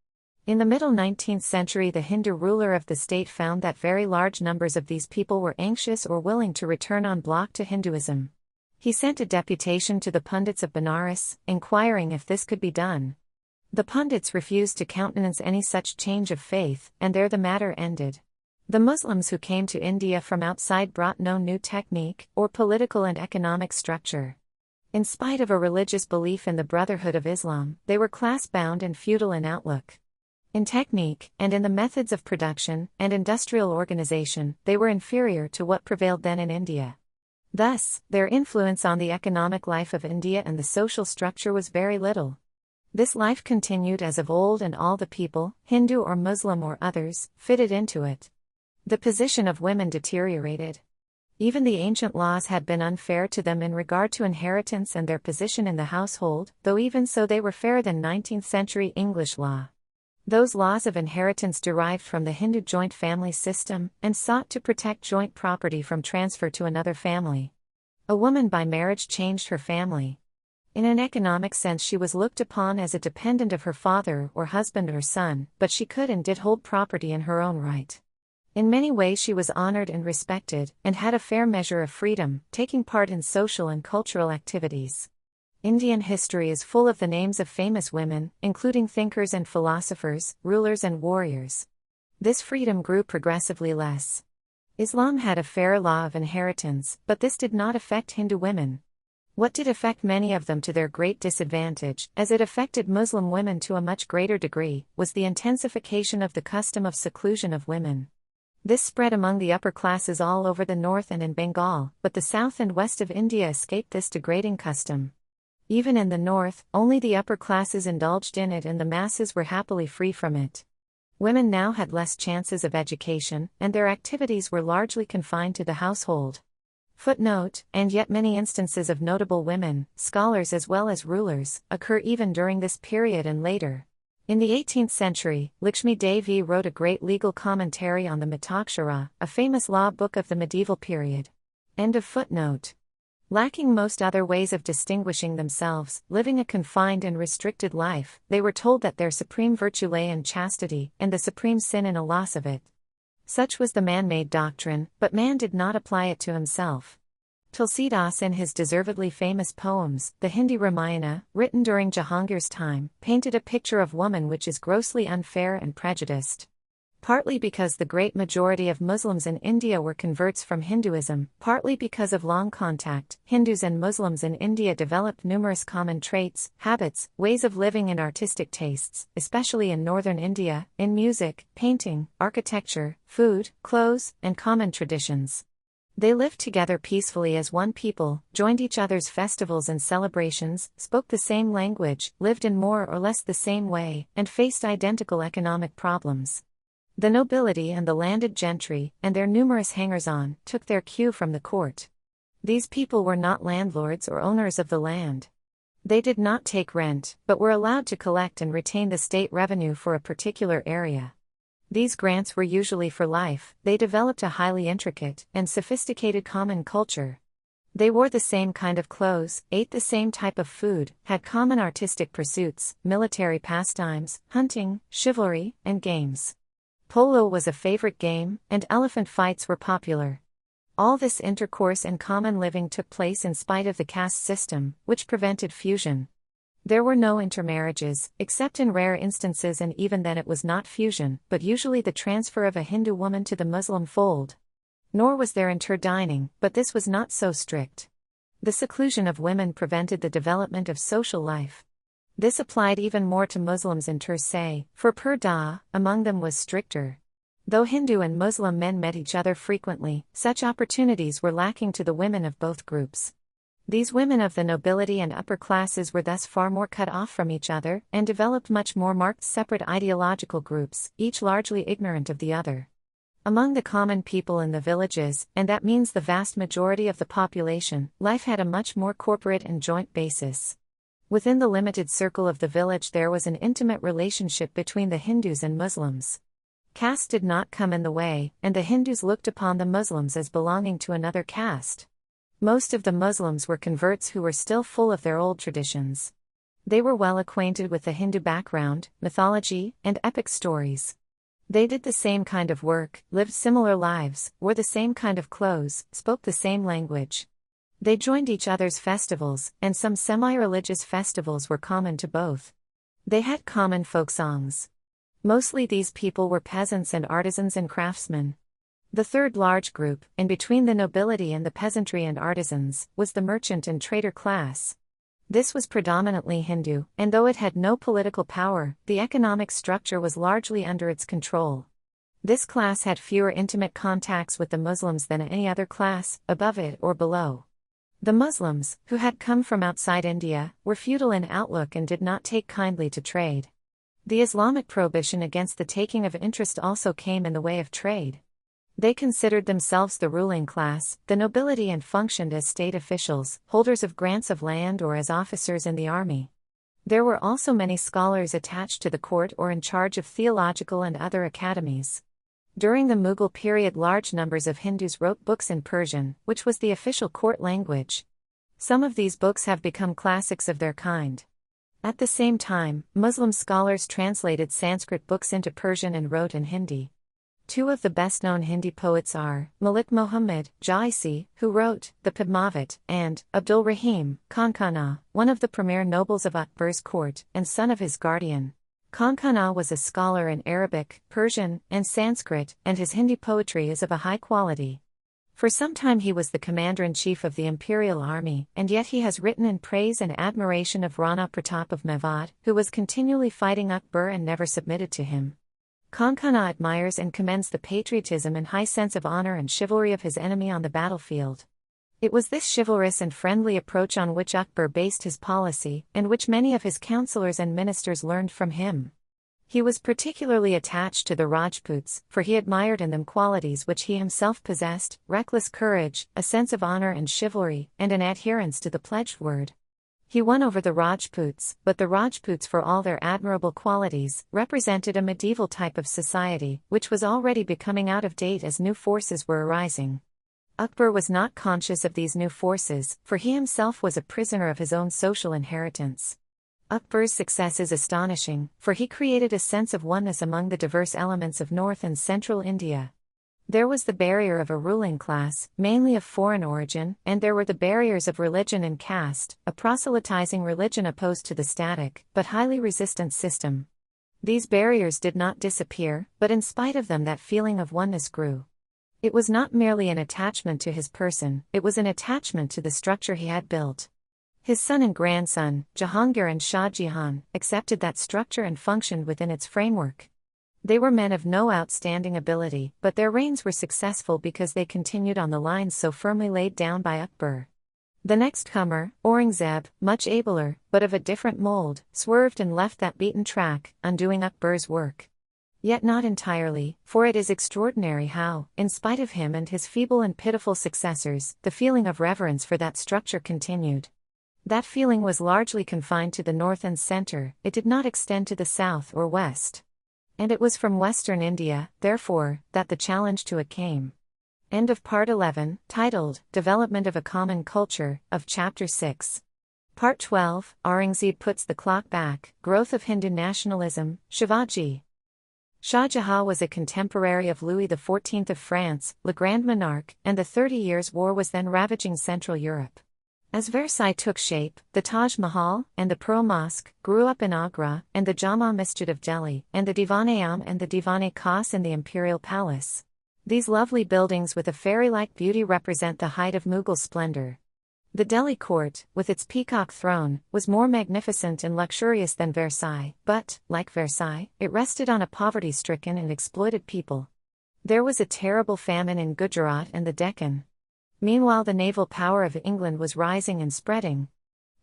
In the middle 19th century, the Hindu ruler of the state found that very large numbers of these people were anxious or willing to return en bloc to Hinduism. He sent a deputation to the Pundits of Benares, inquiring if this could be done. The Pundits refused to countenance any such change of faith, and there the matter ended. The Muslims who came to India from outside brought no new technique, or political and economic structure. In spite of a religious belief in the Brotherhood of Islam, they were class-bound and feudal in outlook. In technique, and in the methods of production, and industrial organization, they were inferior to what prevailed then in India. Thus, their influence on the economic life of India and the social structure was very little. This life continued as of old and all the people, Hindu or Muslim or others, fitted into it. The position of women deteriorated. Even the ancient laws had been unfair to them in regard to inheritance and their position in the household, though even so they were fairer than 19th century English law. Those laws of inheritance derived from the Hindu joint family system, and sought to protect joint property from transfer to another family. A woman by marriage changed her family. In an economic sense she was looked upon as a dependent of her father or husband or son, but she could and did hold property in her own right. In many ways she was honored and respected, and had a fair measure of freedom, taking part in social and cultural activities. Indian history is full of the names of famous women, including thinkers and philosophers, rulers and warriors. This freedom grew progressively less. Islam had a fair law of inheritance, but this did not affect Hindu women. What did affect many of them to their great disadvantage, as it affected Muslim women to a much greater degree, was the intensification of the custom of seclusion of women. This spread among the upper classes all over the north and in Bengal, but the south and west of India escaped this degrading custom. Even in the north, only the upper classes indulged in it and the masses were happily free from it. Women now had less chances of education, and their activities were largely confined to the household. Footnote, and yet many instances of notable women, scholars as well as rulers, occur even during this period and later. In the 18th century, Lakshmi Devi wrote a great legal commentary on the Mitakshara, a famous law book of the medieval period. End of footnote. Lacking most other ways of distinguishing themselves, living a confined and restricted life, they were told that their supreme virtue lay in chastity, and the supreme sin in a loss of it. Such was the man-made doctrine, but man did not apply it to himself. Tulsidas in his deservedly famous poems, the Hindi Ramayana, written during Jahangir's time, painted a picture of woman which is grossly unfair and prejudiced. Partly because the great majority of Muslims in India were converts from Hinduism, partly because of long contact, Hindus and Muslims in India developed numerous common traits, habits, ways of living and artistic tastes, especially in northern India, in music, painting, architecture, food, clothes, and common traditions. They lived together peacefully as one people, joined each other's festivals and celebrations, spoke the same language, lived in more or less the same way, and faced identical economic problems. The nobility and the landed gentry, and their numerous hangers-on, took their cue from the court. These people were not landlords or owners of the land. They did not take rent, but were allowed to collect and retain the state revenue for a particular area. These grants were usually for life. They developed a highly intricate and sophisticated common culture. They wore the same kind of clothes, ate the same type of food, had common artistic pursuits, military pastimes, hunting, chivalry, and games. Polo was a favorite game, and elephant fights were popular. All this intercourse and common living took place in spite of the caste system, which prevented fusion. There were no intermarriages, except in rare instances, and even then it was not fusion, but usually the transfer of a Hindu woman to the Muslim fold. Nor was there interdining, but this was not so strict. The seclusion of women prevented the development of social life. This applied even more to Muslims in terse, for purdah among them was stricter. Though Hindu and Muslim men met each other frequently, such opportunities were lacking to the women of both groups. These women of the nobility and upper classes were thus far more cut off from each other, and developed much more marked separate ideological groups, each largely ignorant of the other. Among the common people in the villages, and that means the vast majority of the population, life had a much more corporate and joint basis. Within the limited circle of the village there was an intimate relationship between the Hindus and Muslims. Caste did not come in the way, and the Hindus looked upon the Muslims as belonging to another caste. Most of the Muslims were converts who were still full of their old traditions. They were well acquainted with the Hindu background, mythology, and epic stories. They did the same kind of work, lived similar lives, wore the same kind of clothes, spoke the same language. They joined each other's festivals, and some semi-religious festivals were common to both. They had common folk songs. Mostly these people were peasants and artisans and craftsmen. The third large group, in between the nobility and the peasantry and artisans, was the merchant and trader class. This was predominantly Hindu, and though it had no political power, the economic structure was largely under its control. This class had fewer intimate contacts with the Muslims than any other class, above it or below. The Muslims, who had come from outside India, were feudal in outlook and did not take kindly to trade. The Islamic prohibition against the taking of interest also came in the way of trade. They considered themselves the ruling class, the nobility, and functioned as state officials, holders of grants of land, or as officers in the army. There were also many scholars attached to the court or in charge of theological and other academies. During the Mughal period large numbers of Hindus wrote books in Persian, which was the official court language. Some of these books have become classics of their kind. At the same time, Muslim scholars translated Sanskrit books into Persian and wrote in Hindi. Two of the best-known Hindi poets are Malik Muhammad Jaisi, who wrote the Padmavat, and Abdul Rahim Khankana, one of the premier nobles of Akbar's court and son of his guardian. Khankana was a scholar in Arabic, Persian, and Sanskrit, and his Hindi poetry is of a high quality. For some time he was the commander-in-chief of the imperial army, and yet he has written in praise and admiration of Rana Pratap of Mewat, who was continually fighting Akbar and never submitted to him. Khankana admires and commends the patriotism and high sense of honor and chivalry of his enemy on the battlefield. It was this chivalrous and friendly approach on which Akbar based his policy, and which many of his counselors and ministers learned from him. He was particularly attached to the Rajputs, for he admired in them qualities which he himself possessed: reckless courage, a sense of honor and chivalry, and an adherence to the pledged word. He won over the Rajputs, but the Rajputs, for all their admirable qualities, represented a medieval type of society, which was already becoming out of date as new forces were arising. Akbar was not conscious of these new forces, for he himself was a prisoner of his own social inheritance. Akbar's success is astonishing, for he created a sense of oneness among the diverse elements of North and Central India. There was the barrier of a ruling class, mainly of foreign origin, and there were the barriers of religion and caste, a proselytizing religion opposed to the static, but highly resistant system. These barriers did not disappear, but in spite of them that feeling of oneness grew. It was not merely an attachment to his person, it was an attachment to the structure he had built. His son and grandson, Jahangir and Shah Jahan, accepted that structure and functioned within its framework. They were men of no outstanding ability, but their reigns were successful because they continued on the lines so firmly laid down by Akbar. The next comer, Aurangzeb, much abler, but of a different mold, swerved and left that beaten track, undoing Akbar's work. Yet not entirely, for it is extraordinary how, in spite of him and his feeble and pitiful successors, the feeling of reverence for that structure continued. That feeling was largely confined to the north and center, it did not extend to the south or west. And it was from Western India, therefore, that the challenge to it came. End of Part 11, titled, Development of a Common Culture, of Chapter 6. Part 12, Aurangzeb puts the clock back, Growth of Hindu Nationalism, Shivaji. Shah Jahan was a contemporary of Louis XIV of France, Le Grand Monarque, and the 30 Years' War was then ravaging Central Europe. As Versailles took shape, the Taj Mahal, and the Pearl Mosque, grew up in Agra, and the Jama Masjid of Delhi, and the Divan-e-Am and the Divan-e-Khas in the Imperial Palace. These lovely buildings with a fairy-like beauty represent the height of Mughal splendor. The Delhi court, with its peacock throne, was more magnificent and luxurious than Versailles, but, like Versailles, it rested on a poverty-stricken and exploited people. There was a terrible famine in Gujarat and the Deccan. Meanwhile, the naval power of England was rising and spreading.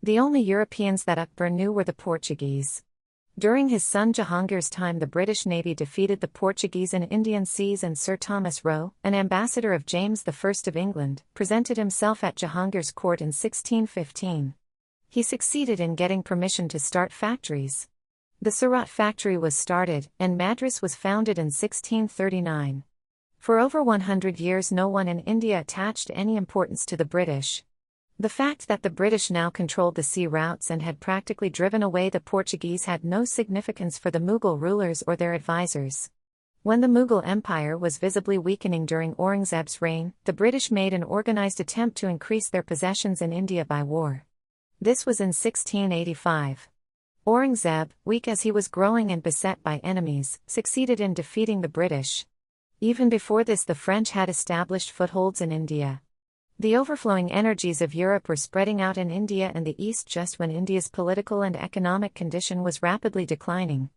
The only Europeans that Akbar knew were the Portuguese. During his son Jahangir's time, the British Navy defeated the Portuguese in Indian seas, and Sir Thomas Roe, an ambassador of James I of England, presented himself at Jahangir's court in 1615. He succeeded in getting permission to start factories. The Surat factory was started, and Madras was founded in 1639. For over 100 years no one in India attached any importance to the British. The fact that the British now controlled the sea routes and had practically driven away the Portuguese had no significance for the Mughal rulers or their advisors. When the Mughal Empire was visibly weakening during Aurangzeb's reign, the British made an organized attempt to increase their possessions in India by war. This was in 1685. Aurangzeb, weak as he was growing and beset by enemies, succeeded in defeating the British. Even before this, the French had established footholds in India. The overflowing energies of Europe were spreading out in India and the East just when India's political and economic condition was rapidly declining.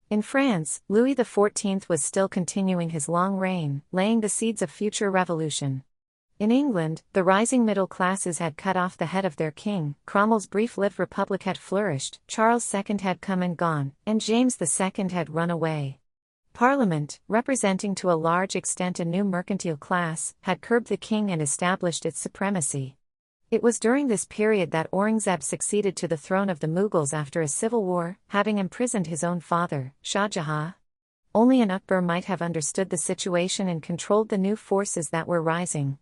In France, Louis XIV was still continuing his long reign, laying the seeds of future revolution. In England, the rising middle classes had cut off the head of their king, Cromwell's brief-lived republic had flourished, Charles II had come and gone, and James II had run away. Parliament, representing to a large extent a new mercantile class, had curbed the king and established its supremacy. It was during this period that Aurangzeb succeeded to the throne of the Mughals after a civil war, having imprisoned his own father, Shah Jahan. Only an Akbar might have understood the situation and controlled the new forces that were rising.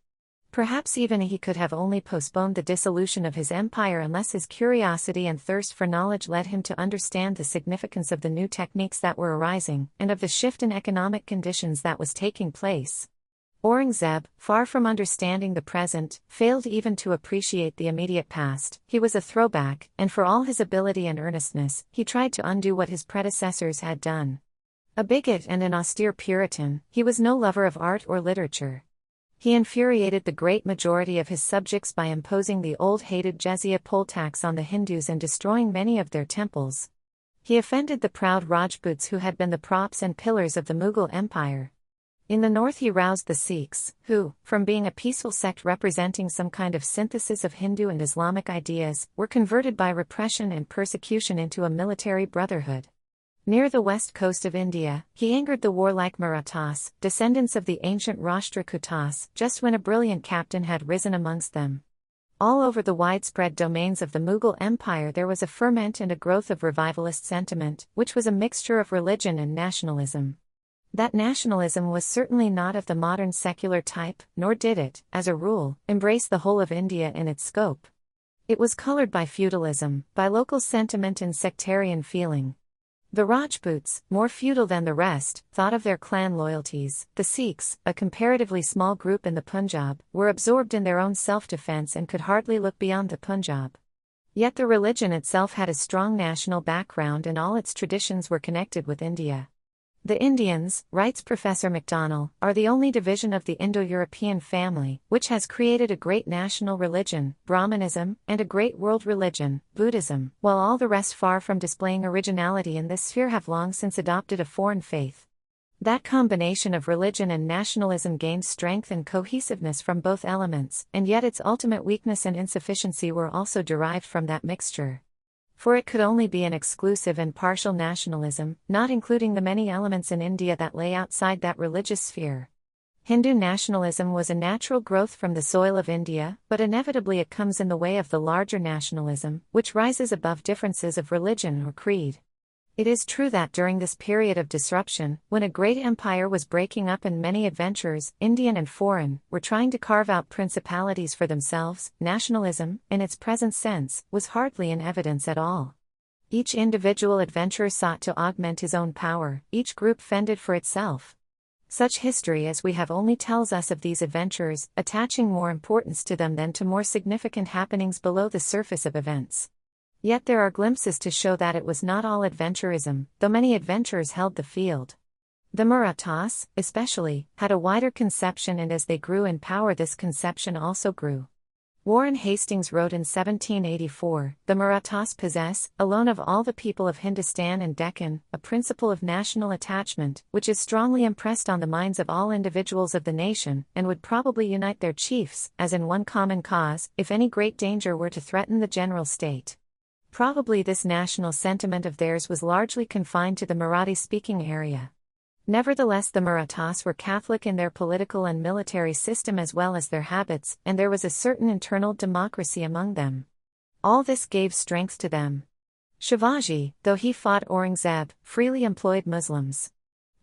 Perhaps even he could have only postponed the dissolution of his empire unless his curiosity and thirst for knowledge led him to understand the significance of the new techniques that were arising, and of the shift in economic conditions that was taking place. Aurangzeb, far from understanding the present, failed even to appreciate the immediate past. He was a throwback, and for all his ability and earnestness, he tried to undo what his predecessors had done. A bigot and an austere Puritan, he was no lover of art or literature. He infuriated the great majority of his subjects by imposing the old-hated jizya poll tax on the Hindus and destroying many of their temples. He offended the proud Rajputs who had been the props and pillars of the Mughal Empire. In the north he roused the Sikhs, who, from being a peaceful sect representing some kind of synthesis of Hindu and Islamic ideas, were converted by repression and persecution into a military brotherhood. Near the west coast of India, he angered the warlike Marathas, descendants of the ancient Rashtrakutas, just when a brilliant captain had risen amongst them. All over the widespread domains of the Mughal Empire there was a ferment and a growth of revivalist sentiment, which was a mixture of religion and nationalism. That nationalism was certainly not of the modern secular type, nor did it, as a rule, embrace the whole of India in its scope. It was colored by feudalism, by local sentiment and sectarian feeling. The Rajputs, more feudal than the rest, thought of their clan loyalties. The Sikhs, a comparatively small group in the Punjab, were absorbed in their own self-defense and could hardly look beyond the Punjab. Yet the religion itself had a strong national background and all its traditions were connected with India. The Indians, writes Professor MacDonald, are the only division of the Indo-European family, which has created a great national religion, Brahmanism, and a great world religion, Buddhism, while all the rest far from displaying originality in this sphere have long since adopted a foreign faith. That combination of religion and nationalism gained strength and cohesiveness from both elements, and yet its ultimate weakness and insufficiency were also derived from that mixture. For it could only be an exclusive and partial nationalism, not including the many elements in India that lay outside that religious sphere. Hindu nationalism was a natural growth from the soil of India, but inevitably it comes in the way of the larger nationalism, which rises above differences of religion or creed. It is true that during this period of disruption, when a great empire was breaking up and many adventurers, Indian and foreign, were trying to carve out principalities for themselves, nationalism, in its present sense, was hardly in evidence at all. Each individual adventurer sought to augment his own power, each group fended for itself. Such history as we have only tells us of these adventurers, attaching more importance to them than to more significant happenings below the surface of events. Yet there are glimpses to show that it was not all adventurism, though many adventurers held the field. The Marathas, especially, had a wider conception, and as they grew in power this conception also grew. Warren Hastings wrote in 1784, "The Marathas possess, alone of all the people of Hindustan and Deccan, a principle of national attachment, which is strongly impressed on the minds of all individuals of the nation, and would probably unite their chiefs, as in one common cause, if any great danger were to threaten the general state." Probably this national sentiment of theirs was largely confined to the Marathi-speaking area. Nevertheless, the Marathas were Catholic in their political and military system as well as their habits, and there was a certain internal democracy among them. All this gave strength to them. Shivaji, though he fought Aurangzeb, freely employed Muslims.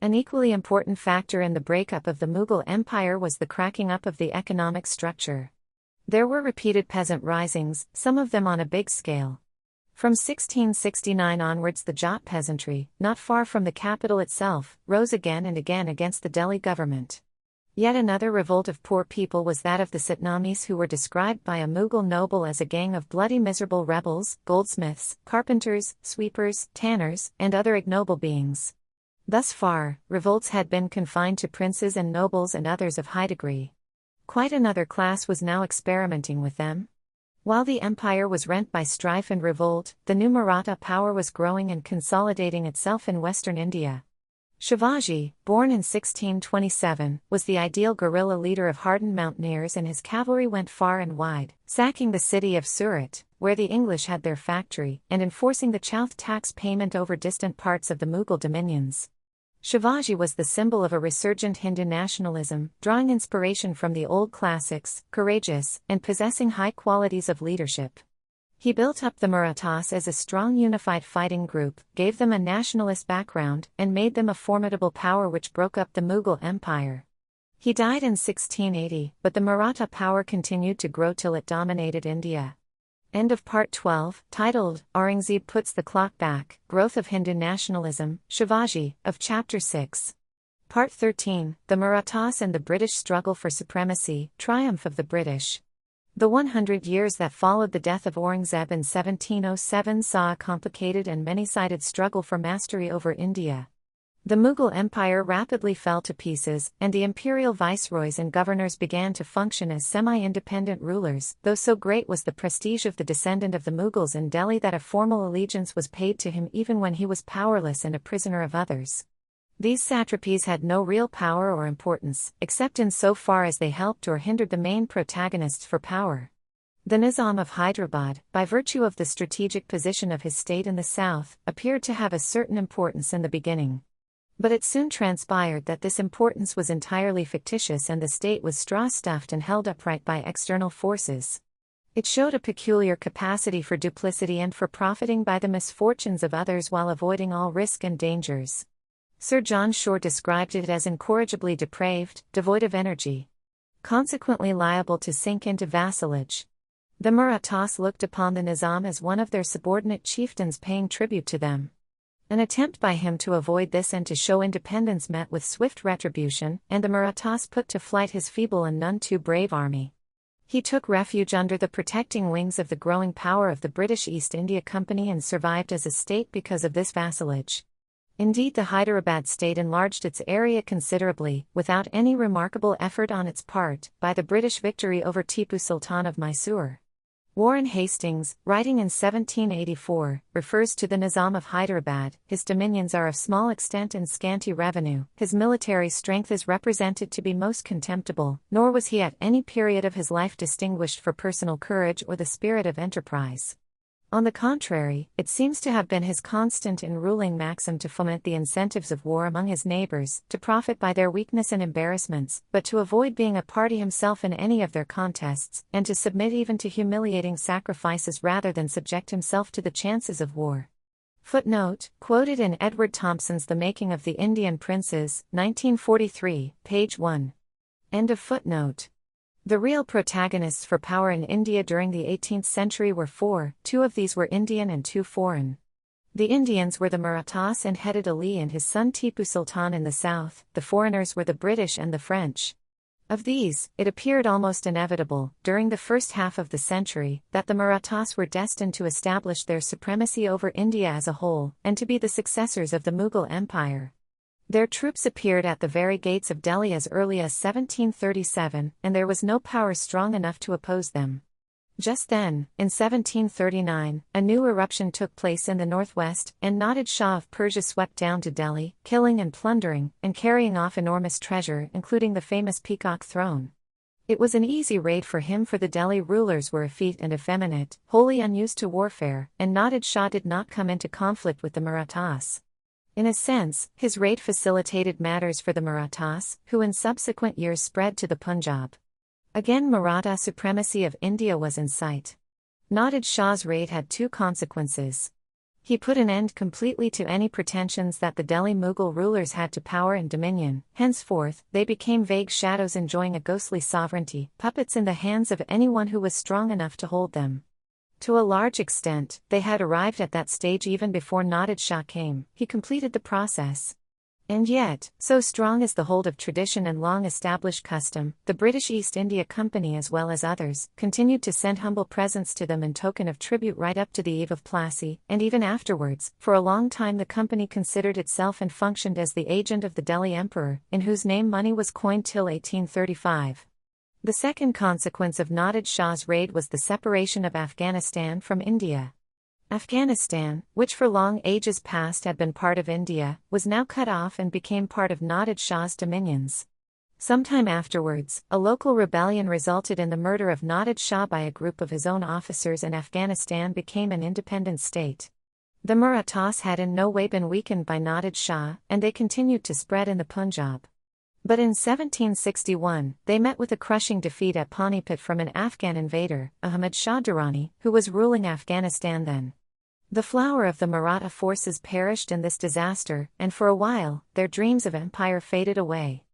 An equally important factor in the breakup of the Mughal Empire was the cracking up of the economic structure. There were repeated peasant risings, some of them on a big scale. From 1669 onwards the Jat peasantry, not far from the capital itself, rose again and again against the Delhi government. Yet another revolt of poor people was that of the Satnamis, who were described by a Mughal noble as a gang of bloody miserable rebels, goldsmiths, carpenters, sweepers, tanners, and other ignoble beings. Thus far, revolts had been confined to princes and nobles and others of high degree. Quite another class was now experimenting with them. While the empire was rent by strife and revolt, the new Maratha power was growing and consolidating itself in western India. Shivaji, born in 1627, was the ideal guerrilla leader of hardened mountaineers, and his cavalry went far and wide, sacking the city of Surat, where the English had their factory, and enforcing the chauth tax payment over distant parts of the Mughal dominions. Shivaji was the symbol of a resurgent Hindu nationalism, drawing inspiration from the old classics, courageous, and possessing high qualities of leadership. He built up the Marathas as a strong unified fighting group, gave them a nationalist background, and made them a formidable power which broke up the Mughal Empire. He died in 1680, but the Maratha power continued to grow till it dominated India. End of Part 12, titled, Aurangzeb Puts the Clock Back, Growth of Hindu Nationalism, Shivaji, of Chapter 6. Part 13, The Marathas and the British Struggle for Supremacy, Triumph of the British. The 100 years that followed the death of Aurangzeb in 1707 saw a complicated and many-sided struggle for mastery over India. The Mughal Empire rapidly fell to pieces, and the imperial viceroys and governors began to function as semi-independent rulers, though so great was the prestige of the descendant of the Mughals in Delhi that a formal allegiance was paid to him even when he was powerless and a prisoner of others. These satrapies had no real power or importance, except in so far as they helped or hindered the main protagonists for power. The Nizam of Hyderabad, by virtue of the strategic position of his state in the south, appeared to have a certain importance in the beginning. But it soon transpired that this importance was entirely fictitious and the state was straw-stuffed and held upright by external forces. It showed a peculiar capacity for duplicity and for profiting by the misfortunes of others while avoiding all risk and dangers. Sir John Shore described it as incorrigibly depraved, devoid of energy, consequently liable to sink into vassalage. The Marathas looked upon the Nizam as one of their subordinate chieftains paying tribute to them. An attempt by him to avoid this and to show independence met with swift retribution, and the Marathas put to flight his feeble and none too brave army. He took refuge under the protecting wings of the growing power of the British East India Company and survived as a state because of this vassalage. Indeed, the Hyderabad state enlarged its area considerably, without any remarkable effort on its part, by the British victory over Tipu Sultan of Mysore. Warren Hastings, writing in 1784, refers to the Nizam of Hyderabad. His dominions are of small extent and scanty revenue. His military strength is represented to be most contemptible, nor was he at any period of his life distinguished for personal courage or the spirit of enterprise. On the contrary, it seems to have been his constant and ruling maxim to foment the incentives of war among his neighbors, to profit by their weakness and embarrassments, but to avoid being a party himself in any of their contests, and to submit even to humiliating sacrifices rather than subject himself to the chances of war. Footnote, quoted in Edward Thompson's The Making of the Indian Princes, 1943, page 1. End of footnote. The real protagonists for power in India during the 18th century were four. Two of these were Indian and two foreign. The Indians were the Marathas and headed Ali and his son Tipu Sultan in the south. The foreigners were the British and the French. Of these, it appeared almost inevitable, during the first half of the century, that the Marathas were destined to establish their supremacy over India as a whole, and to be the successors of the Mughal Empire. Their troops appeared at the very gates of Delhi as early as 1737, and there was no power strong enough to oppose them. Just then, in 1739, a new eruption took place in the northwest, and Nadir Shah of Persia swept down to Delhi, killing and plundering, and carrying off enormous treasure, including the famous Peacock Throne. It was an easy raid for him, for the Delhi rulers were effete and effeminate, wholly unused to warfare, and Nadir Shah did not come into conflict with the Marathas. In a sense, his raid facilitated matters for the Marathas, who in subsequent years spread to the Punjab. Again, Maratha supremacy of India was in sight. Nadir Shah's raid had two consequences. He put an end completely to any pretensions that the Delhi Mughal rulers had to power and dominion. Henceforth, they became vague shadows enjoying a ghostly sovereignty, puppets in the hands of anyone who was strong enough to hold them. To a large extent, they had arrived at that stage even before Nadir Shah came. He completed the process. And yet, so strong is the hold of tradition and long-established custom, the British East India Company as well as others, continued to send humble presents to them in token of tribute right up to the eve of Plassey, and even afterwards. For a long time the company considered itself and functioned as the agent of the Delhi Emperor, in whose name money was coined till 1835. The second consequence of Nadir Shah's raid was the separation of Afghanistan from India. Afghanistan, which for long ages past had been part of India, was now cut off and became part of Nadir Shah's dominions. Sometime afterwards, a local rebellion resulted in the murder of Nadir Shah by a group of his own officers, and Afghanistan became an independent state. The Marathas had in no way been weakened by Nadir Shah, and they continued to spread in the Punjab. But in 1761, they met with a crushing defeat at Panipat from an Afghan invader, Ahmad Shah Durrani, who was ruling Afghanistan then. The flower of the Maratha forces perished in this disaster, and for a while, their dreams of empire faded away.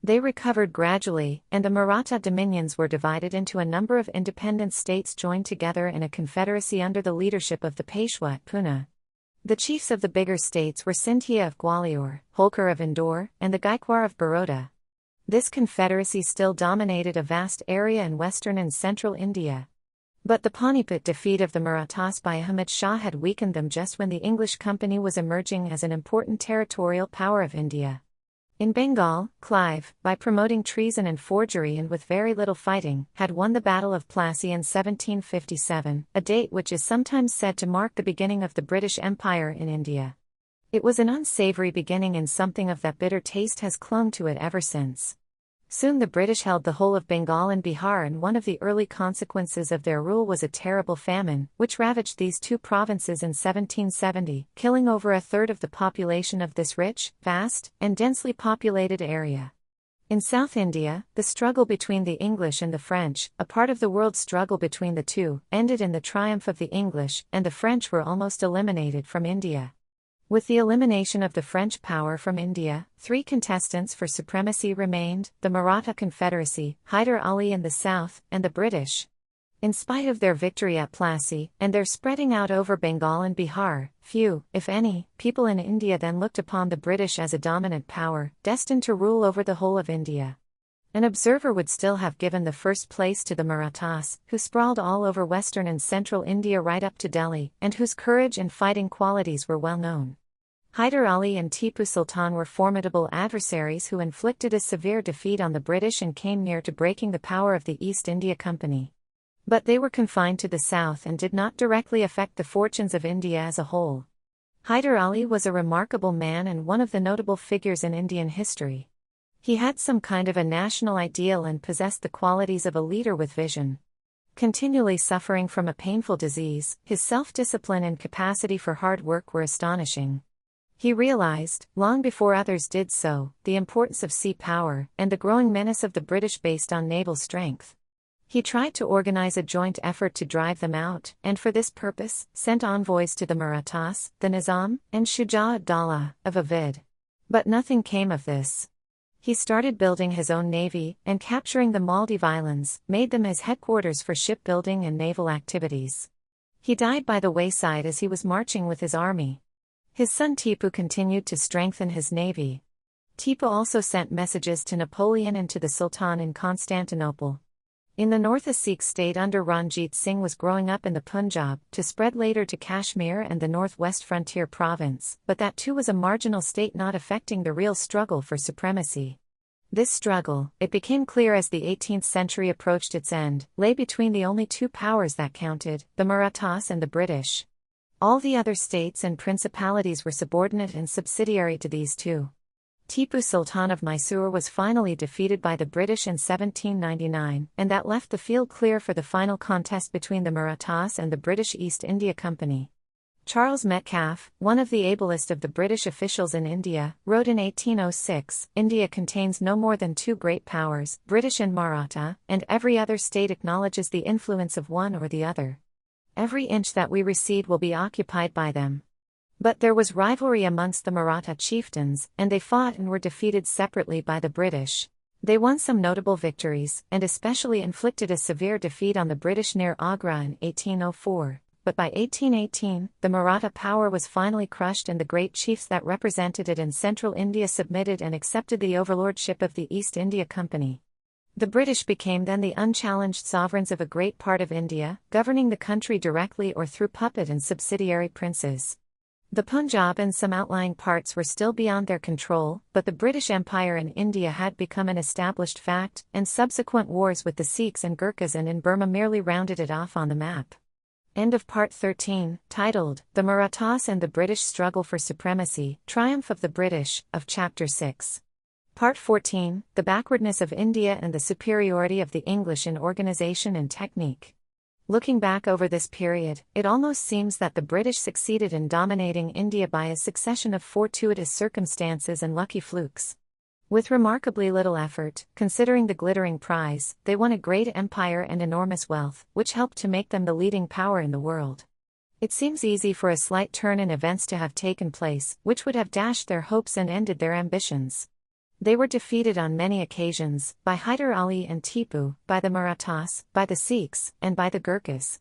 They recovered gradually, and the Maratha dominions were divided into a number of independent states joined together in a confederacy under the leadership of the Peshwa at Pune. The chiefs of the bigger states were Scindia of Gwalior, Holkar of Indore, and the Gaikwar of Baroda. This confederacy still dominated a vast area in western and central India. But the Panipat defeat of the Marathas by Ahmad Shah had weakened them just when the English company was emerging as an important territorial power of India. In Bengal, Clive, by promoting treason and forgery and with very little fighting, had won the Battle of Plassey in 1757, a date which is sometimes said to mark the beginning of the British Empire in India. It was an unsavory beginning, and something of that bitter taste has clung to it ever since. Soon the British held the whole of Bengal and Bihar, and one of the early consequences of their rule was a terrible famine, which ravaged these two provinces in 1770, killing over a third of the population of this rich, vast, and densely populated area. In South India, the struggle between the English and the French, a part of the world struggle between the two, ended in the triumph of the English, and the French were almost eliminated from India. With the elimination of the French power from India, three contestants for supremacy remained: the Maratha Confederacy, Hyder Ali in the south, and the British. In spite of their victory at Plassey, and their spreading out over Bengal and Bihar, few, if any, people in India then looked upon the British as a dominant power, destined to rule over the whole of India. An observer would still have given the first place to the Marathas, who sprawled all over western and central India right up to Delhi, and whose courage and fighting qualities were well known. Hyder Ali and Tipu Sultan were formidable adversaries who inflicted a severe defeat on the British and came near to breaking the power of the East India Company. But they were confined to the south and did not directly affect the fortunes of India as a whole. Hyder Ali was a remarkable man and one of the notable figures in Indian history. He had some kind of a national ideal and possessed the qualities of a leader with vision. Continually suffering from a painful disease, his self-discipline and capacity for hard work were astonishing. He realized, long before others did so, the importance of sea power and the growing menace of the British based on naval strength. He tried to organize a joint effort to drive them out, and for this purpose, sent envoys to the Marathas, the Nizam, and Shuja ad-Dawla of Avidh. But nothing came of this. He started building his own navy, and capturing the Maldive Islands, made them his headquarters for shipbuilding and naval activities. He died by the wayside as he was marching with his army. His son Tipu continued to strengthen his navy. Tipu also sent messages to Napoleon and to the Sultan in Constantinople. In the north, a Sikh state under Ranjit Singh was growing up in the Punjab, to spread later to Kashmir and the northwest frontier province, but that too was a marginal state not affecting the real struggle for supremacy. This struggle, it became clear as the 18th century approached its end, lay between the only two powers that counted, the Marathas and the British. All the other states and principalities were subordinate and subsidiary to these two. Tipu Sultan of Mysore was finally defeated by the British in 1799, and that left the field clear for the final contest between the Marathas and the British East India Company. Charles Metcalfe, one of the ablest of the British officials in India, wrote in 1806, "India contains no more than two great powers, British and Maratha, and every other state acknowledges the influence of one or the other. Every inch that we recede will be occupied by them." But there was rivalry amongst the Maratha chieftains, and they fought and were defeated separately by the British. They won some notable victories, and especially inflicted a severe defeat on the British near Agra in 1804, but by 1818, the Maratha power was finally crushed and the great chiefs that represented it in central India submitted and accepted the overlordship of the East India Company. The British became then the unchallenged sovereigns of a great part of India, governing the country directly or through puppet and subsidiary princes. The Punjab and some outlying parts were still beyond their control, but the British Empire in India had become an established fact, and subsequent wars with the Sikhs and Gurkhas and in Burma merely rounded it off on the map. End of Part 13, titled, The Marathas and the British Struggle for Supremacy, Triumph of the British, of Chapter 6. Part 14, The Backwardness of India and the Superiority of the English in Organization and Technique. Looking back over this period, it almost seems that the British succeeded in dominating India by a succession of fortuitous circumstances and lucky flukes. With remarkably little effort, considering the glittering prize, they won a great empire and enormous wealth, which helped to make them the leading power in the world. It seems easy for a slight turn in events to have taken place, which would have dashed their hopes and ended their ambitions. They were defeated on many occasions, by Hyder Ali and Tipu, by the Marathas, by the Sikhs, and by the Gurkhas.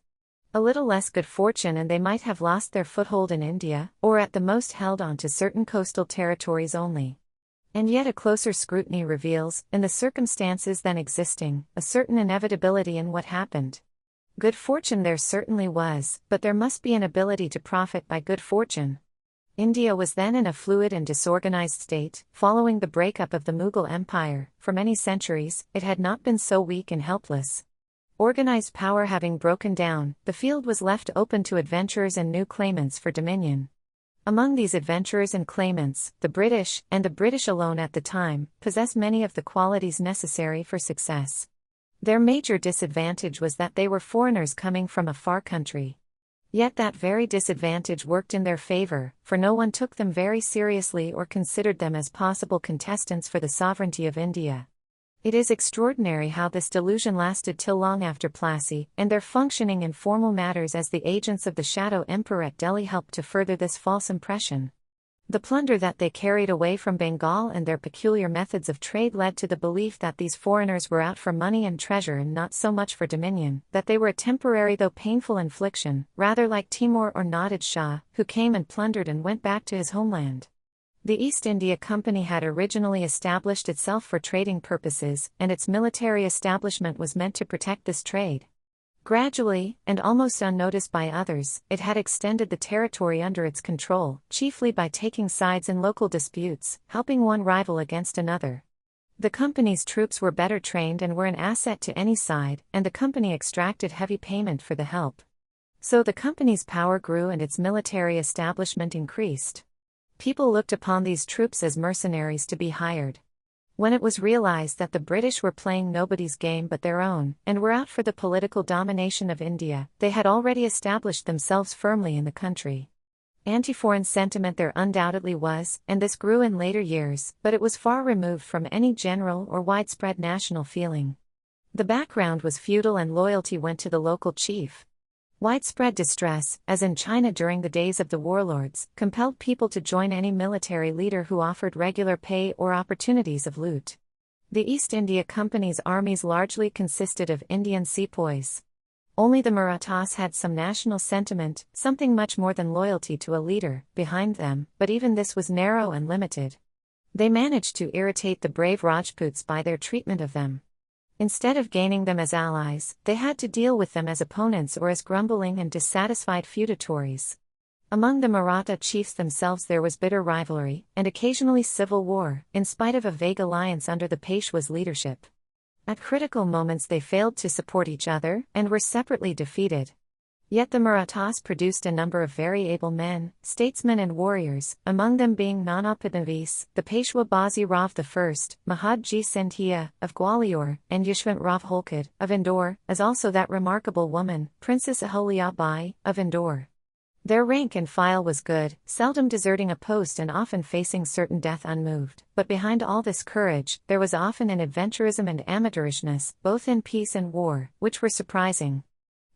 A little less good fortune and they might have lost their foothold in India, or at the most held on to certain coastal territories only. And yet a closer scrutiny reveals, in the circumstances then existing, a certain inevitability in what happened. Good fortune there certainly was, but there must be an ability to profit by good fortune. India was then in a fluid and disorganized state, following the breakup of the Mughal Empire. For many centuries, it had not been so weak and helpless. Organized power having broken down, the field was left open to adventurers and new claimants for dominion. Among these adventurers and claimants, the British, and the British alone at the time, possessed many of the qualities necessary for success. Their major disadvantage was that they were foreigners coming from a far country. Yet that very disadvantage worked in their favor, for no one took them very seriously or considered them as possible contestants for the sovereignty of India. It is extraordinary how this delusion lasted till long after Plassey, and their functioning in formal matters as the agents of the Shadow Emperor at Delhi helped to further this false impression. The plunder that they carried away from Bengal and their peculiar methods of trade led to the belief that these foreigners were out for money and treasure and not so much for dominion, that they were a temporary though painful infliction, rather like Timur or Nadir Shah, who came and plundered and went back to his homeland. The East India Company had originally established itself for trading purposes, and its military establishment was meant to protect this trade. Gradually, and almost unnoticed by others, it had extended the territory under its control, chiefly by taking sides in local disputes, helping one rival against another. The company's troops were better trained and were an asset to any side, and the company extracted heavy payment for the help. So the company's power grew and its military establishment increased. People looked upon these troops as mercenaries to be hired. When it was realized that the British were playing nobody's game but their own, and were out for the political domination of India, they had already established themselves firmly in the country. Anti-foreign sentiment there undoubtedly was, and this grew in later years, but it was far removed from any general or widespread national feeling. The background was feudal and loyalty went to the local chief. Widespread distress, as in China during the days of the warlords, compelled people to join any military leader who offered regular pay or opportunities of loot. The East India Company's armies largely consisted of Indian sepoys. Only the Marathas had some national sentiment, something much more than loyalty to a leader, behind them, but even this was narrow and limited. They managed to irritate the brave Rajputs by their treatment of them. Instead of gaining them as allies, they had to deal with them as opponents or as grumbling and dissatisfied feudatories. Among the Maratha chiefs themselves there was bitter rivalry, and occasionally civil war, in spite of a vague alliance under the Peshwa's leadership. At critical moments they failed to support each other, and were separately defeated. Yet the Marathas produced a number of very able men, statesmen and warriors, among them being Nana Padnavis, the Peshwa Bazi Rao I, Mahatji Scindia, of Gwalior, and Yashwantrao Holkar, of Indore, as also that remarkable woman, Princess Ahilya Bai, of Indore. Their rank and file was good, seldom deserting a post and often facing certain death unmoved, but behind all this courage, there was often an adventurism and amateurishness, both in peace and war, which were surprising.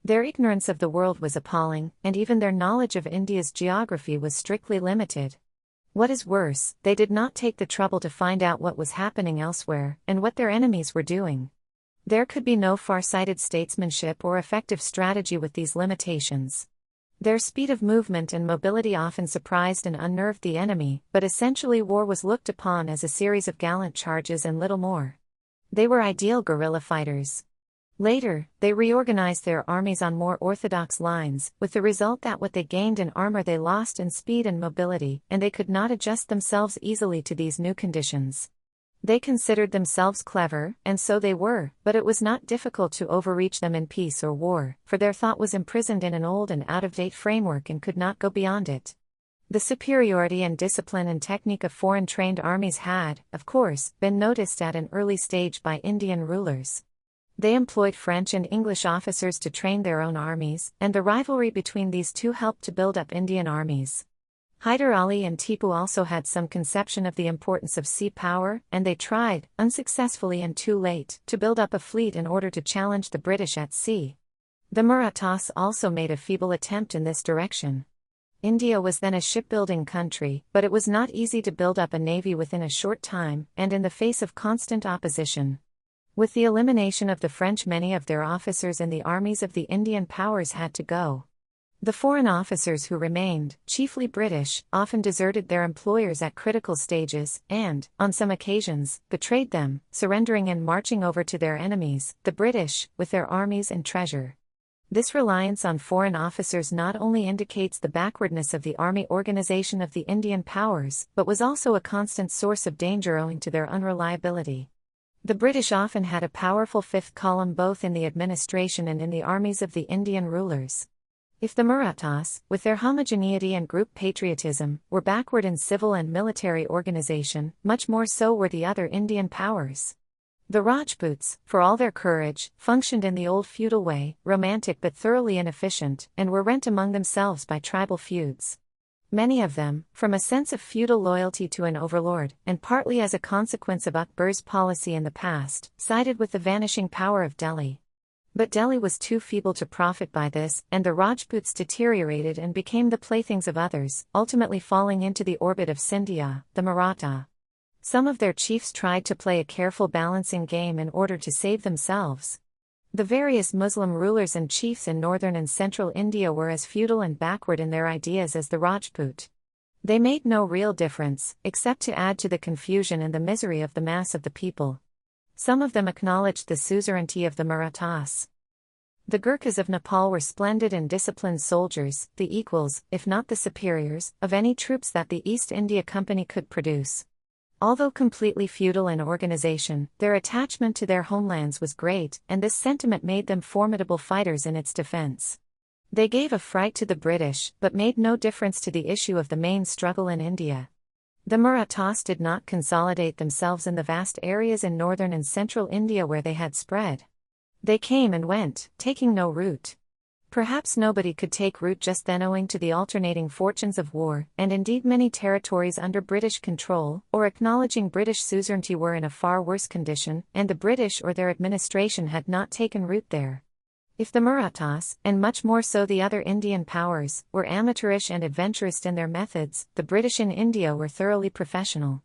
Their ignorance of the world was appalling, and even their knowledge of India's geography was strictly limited. What is worse, they did not take the trouble to find out what was happening elsewhere, and what their enemies were doing. There could be no far-sighted statesmanship or effective strategy with these limitations. Their speed of movement and mobility often surprised and unnerved the enemy, but essentially war was looked upon as a series of gallant charges and little more. They were ideal guerrilla fighters. Later, they reorganized their armies on more orthodox lines, with the result that what they gained in armor they lost in speed and mobility, and they could not adjust themselves easily to these new conditions. They considered themselves clever, and so they were, but it was not difficult to overreach them in peace or war, for their thought was imprisoned in an old and out-of-date framework and could not go beyond it. The superiority and discipline and technique of foreign-trained armies had, of course, been noticed at an early stage by Indian rulers. They employed French and English officers to train their own armies, and the rivalry between these two helped to build up Indian armies. Hyder Ali and Tipu also had some conception of the importance of sea power, and they tried, unsuccessfully and too late, to build up a fleet in order to challenge the British at sea. The Marathas also made a feeble attempt in this direction. India was then a shipbuilding country, but it was not easy to build up a navy within a short time, and in the face of constant opposition. With the elimination of the French, many of their officers in the armies of the Indian powers had to go. The foreign officers who remained, chiefly British, often deserted their employers at critical stages, and, on some occasions, betrayed them, surrendering and marching over to their enemies, the British, with their armies and treasure. This reliance on foreign officers not only indicates the backwardness of the army organization of the Indian powers, but was also a constant source of danger owing to their unreliability. The British often had a powerful fifth column both in the administration and in the armies of the Indian rulers. If the Marathas, with their homogeneity and group patriotism, were backward in civil and military organization, much more so were the other Indian powers. The Rajputs, for all their courage, functioned in the old feudal way, romantic but thoroughly inefficient, and were rent among themselves by tribal feuds. Many of them, from a sense of feudal loyalty to an overlord, and partly as a consequence of Akbar's policy in the past, sided with the vanishing power of Delhi. But Delhi was too feeble to profit by this, and the Rajputs deteriorated and became the playthings of others, ultimately falling into the orbit of Scindia, the Maratha. Some of their chiefs tried to play a careful balancing game in order to save themselves. The various Muslim rulers and chiefs in northern and central India were as feudal and backward in their ideas as the Rajput. They made no real difference, except to add to the confusion and the misery of the mass of the people. Some of them acknowledged the suzerainty of the Marathas. The Gurkhas of Nepal were splendid and disciplined soldiers, the equals, if not the superiors, of any troops that the East India Company could produce. Although completely feudal in organization, their attachment to their homelands was great, and this sentiment made them formidable fighters in its defense. They gave a fright to the British, but made no difference to the issue of the main struggle in India. The Marathas did not consolidate themselves in the vast areas in northern and central India where they had spread. They came and went, taking no root. Perhaps nobody could take root just then owing to the alternating fortunes of war, and indeed many territories under British control, or acknowledging British suzerainty were in a far worse condition, and the British or their administration had not taken root there. If the Marathas, and much more so the other Indian powers, were amateurish and adventurous in their methods, the British in India were thoroughly professional.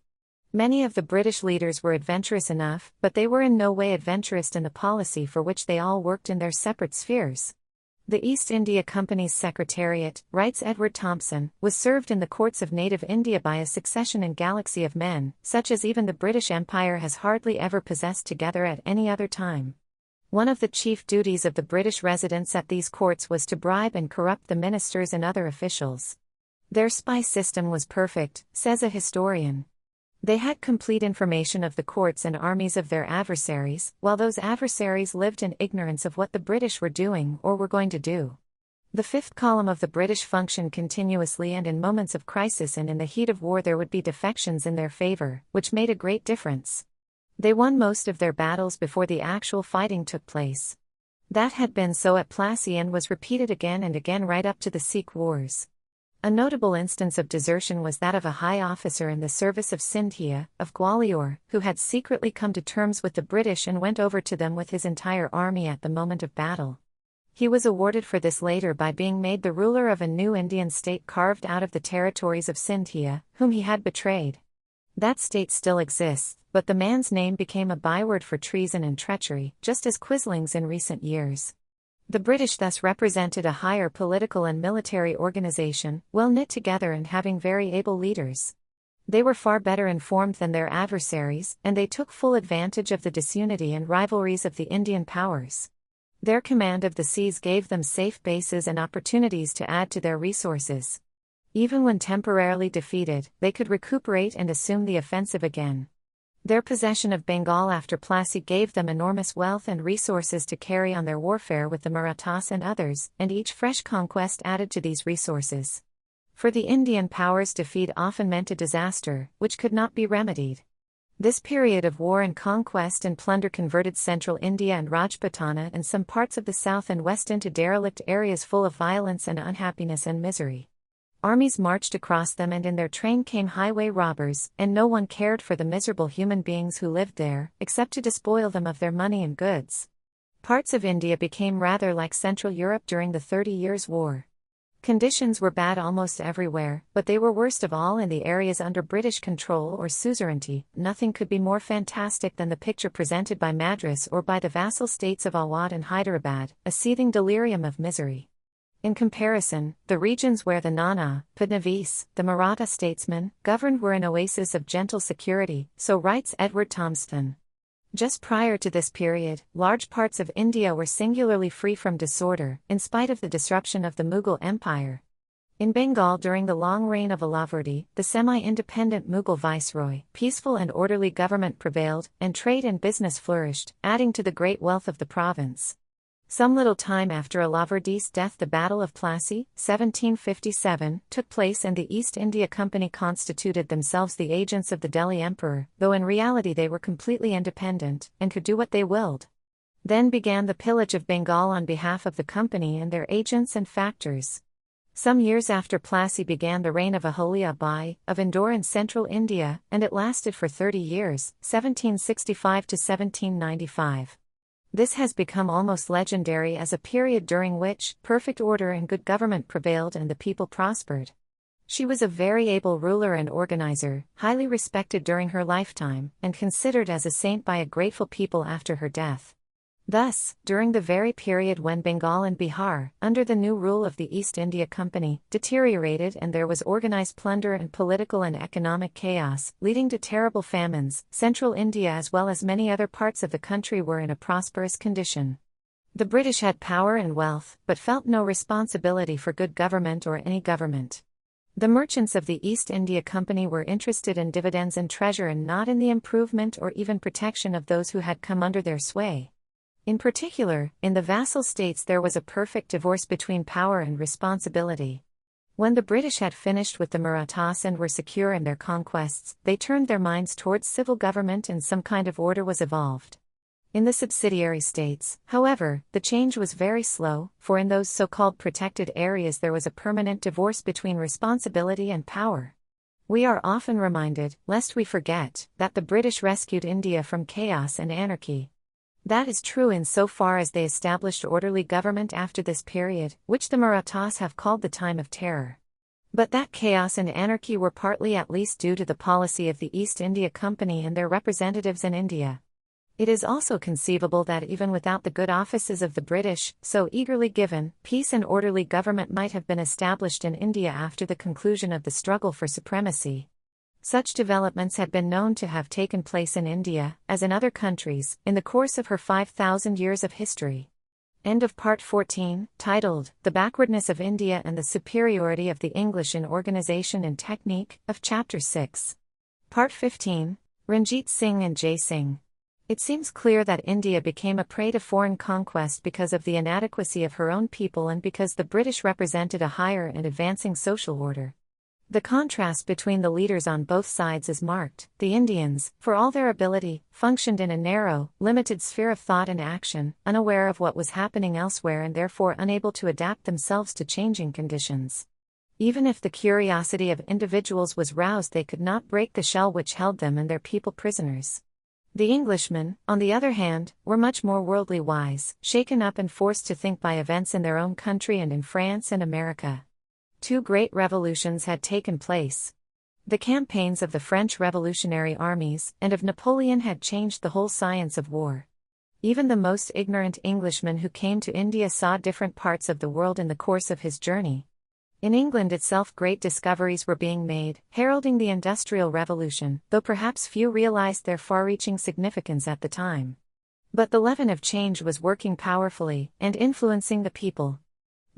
Many of the British leaders were adventurous enough, but they were in no way adventurous in the policy for which they all worked in their separate spheres. The East India Company's Secretariat, writes Edward Thompson, was served in the courts of native India by a succession and galaxy of men, such as even the British Empire has hardly ever possessed together at any other time. One of the chief duties of the British residents at these courts was to bribe and corrupt the ministers and other officials. Their spy system was perfect, says a historian. They had complete information of the courts and armies of their adversaries, while those adversaries lived in ignorance of what the British were doing or were going to do. The fifth column of the British functioned continuously, and in moments of crisis and in the heat of war there would be defections in their favor, which made a great difference. They won most of their battles before the actual fighting took place. That had been so at Plassey and was repeated again and again right up to the Sikh Wars. A notable instance of desertion was that of a high officer in the service of Scindia, of Gwalior, who had secretly come to terms with the British and went over to them with his entire army at the moment of battle. He was awarded for this later by being made the ruler of a new Indian state carved out of the territories of Scindia, whom he had betrayed. That state still exists, but the man's name became a byword for treason and treachery, just as quislings in recent years. The British thus represented a higher political and military organization, well knit together and having very able leaders. They were far better informed than their adversaries, and they took full advantage of the disunity and rivalries of the Indian powers. Their command of the seas gave them safe bases and opportunities to add to their resources. Even when temporarily defeated, they could recuperate and assume the offensive again. Their possession of Bengal after Plassey gave them enormous wealth and resources to carry on their warfare with the Marathas and others, and each fresh conquest added to these resources. For the Indian powers, defeat often meant a disaster, which could not be remedied. This period of war and conquest and plunder converted central India and Rajputana and some parts of the south and west into derelict areas full of violence and unhappiness and misery. Armies marched across them, and in their train came highway robbers, and no one cared for the miserable human beings who lived there, except to despoil them of their money and goods. Parts of India became rather like Central Europe during the 30 Years' War. Conditions were bad almost everywhere, but they were worst of all in the areas under British control or suzerainty. Nothing could be more fantastic than the picture presented by Madras or by the vassal states of Awadh and Hyderabad, a seething delirium of misery. In comparison, the regions where the Nana, Fadnavis, the Maratha statesmen, governed were an oasis of gentle security, so writes Edward Thompson. Just prior to this period, large parts of India were singularly free from disorder, in spite of the disruption of the Mughal Empire. In Bengal during the long reign of Alavardi, the semi-independent Mughal viceroy, peaceful and orderly government prevailed, and trade and business flourished, adding to the great wealth of the province. Some little time after Alavardi's death, the Battle of Plassey, 1757, took place, and the East India Company constituted themselves the agents of the Delhi Emperor, though in reality they were completely independent, and could do what they willed. Then began the pillage of Bengal on behalf of the company and their agents and factors. Some years after Plassey began the reign of Ahilya Bai, of Indore in central India, and it lasted for 30 years, 1765 to 1795. This has become almost legendary as a period during which perfect order and good government prevailed and the people prospered. She was a very able ruler and organizer, highly respected during her lifetime, and considered as a saint by a grateful people after her death. Thus, during the very period when Bengal and Bihar, under the new rule of the East India Company, deteriorated and there was organized plunder and political and economic chaos, leading to terrible famines, central India as well as many other parts of the country were in a prosperous condition. The British had power and wealth, but felt no responsibility for good government or any government. The merchants of the East India Company were interested in dividends and treasure and not in the improvement or even protection of those who had come under their sway. In particular, in the vassal states there was a perfect divorce between power and responsibility. When the British had finished with the Marathas and were secure in their conquests, they turned their minds towards civil government and some kind of order was evolved. In the subsidiary states, however, the change was very slow, for in those so-called protected areas there was a permanent divorce between responsibility and power. We are often reminded, lest we forget, that the British rescued India from chaos and anarchy. That is true insofar as they established orderly government after this period, which the Marathas have called the time of terror. But that chaos and anarchy were partly at least due to the policy of the East India Company and their representatives in India. It is also conceivable that even without the good offices of the British, so eagerly given, peace and orderly government might have been established in India after the conclusion of the struggle for supremacy. Such developments had been known to have taken place in India, as in other countries, in the course of her 5,000 years of history. End of Part 14, titled, The Backwardness of India and the Superiority of the English in Organization and Technique, of Chapter 6. Part 15, Ranjit Singh and Jai Singh. It seems clear that India became a prey to foreign conquest because of the inadequacy of her own people and because the British represented a higher and advancing social order. The contrast between the leaders on both sides is marked. The Indians, for all their ability, functioned in a narrow, limited sphere of thought and action, unaware of what was happening elsewhere and therefore unable to adapt themselves to changing conditions. Even if the curiosity of individuals was roused, they could not break the shell which held them and their people prisoners. The Englishmen, on the other hand, were much more worldly wise, shaken up and forced to think by events in their own country and in France and America. Two great revolutions had taken place. The campaigns of the French revolutionary armies and of Napoleon had changed the whole science of war. Even the most ignorant Englishman who came to India saw different parts of the world in the course of his journey. In England itself great discoveries were being made, heralding the Industrial Revolution, though perhaps few realized their far-reaching significance at the time. But the leaven of change was working powerfully, and influencing the people.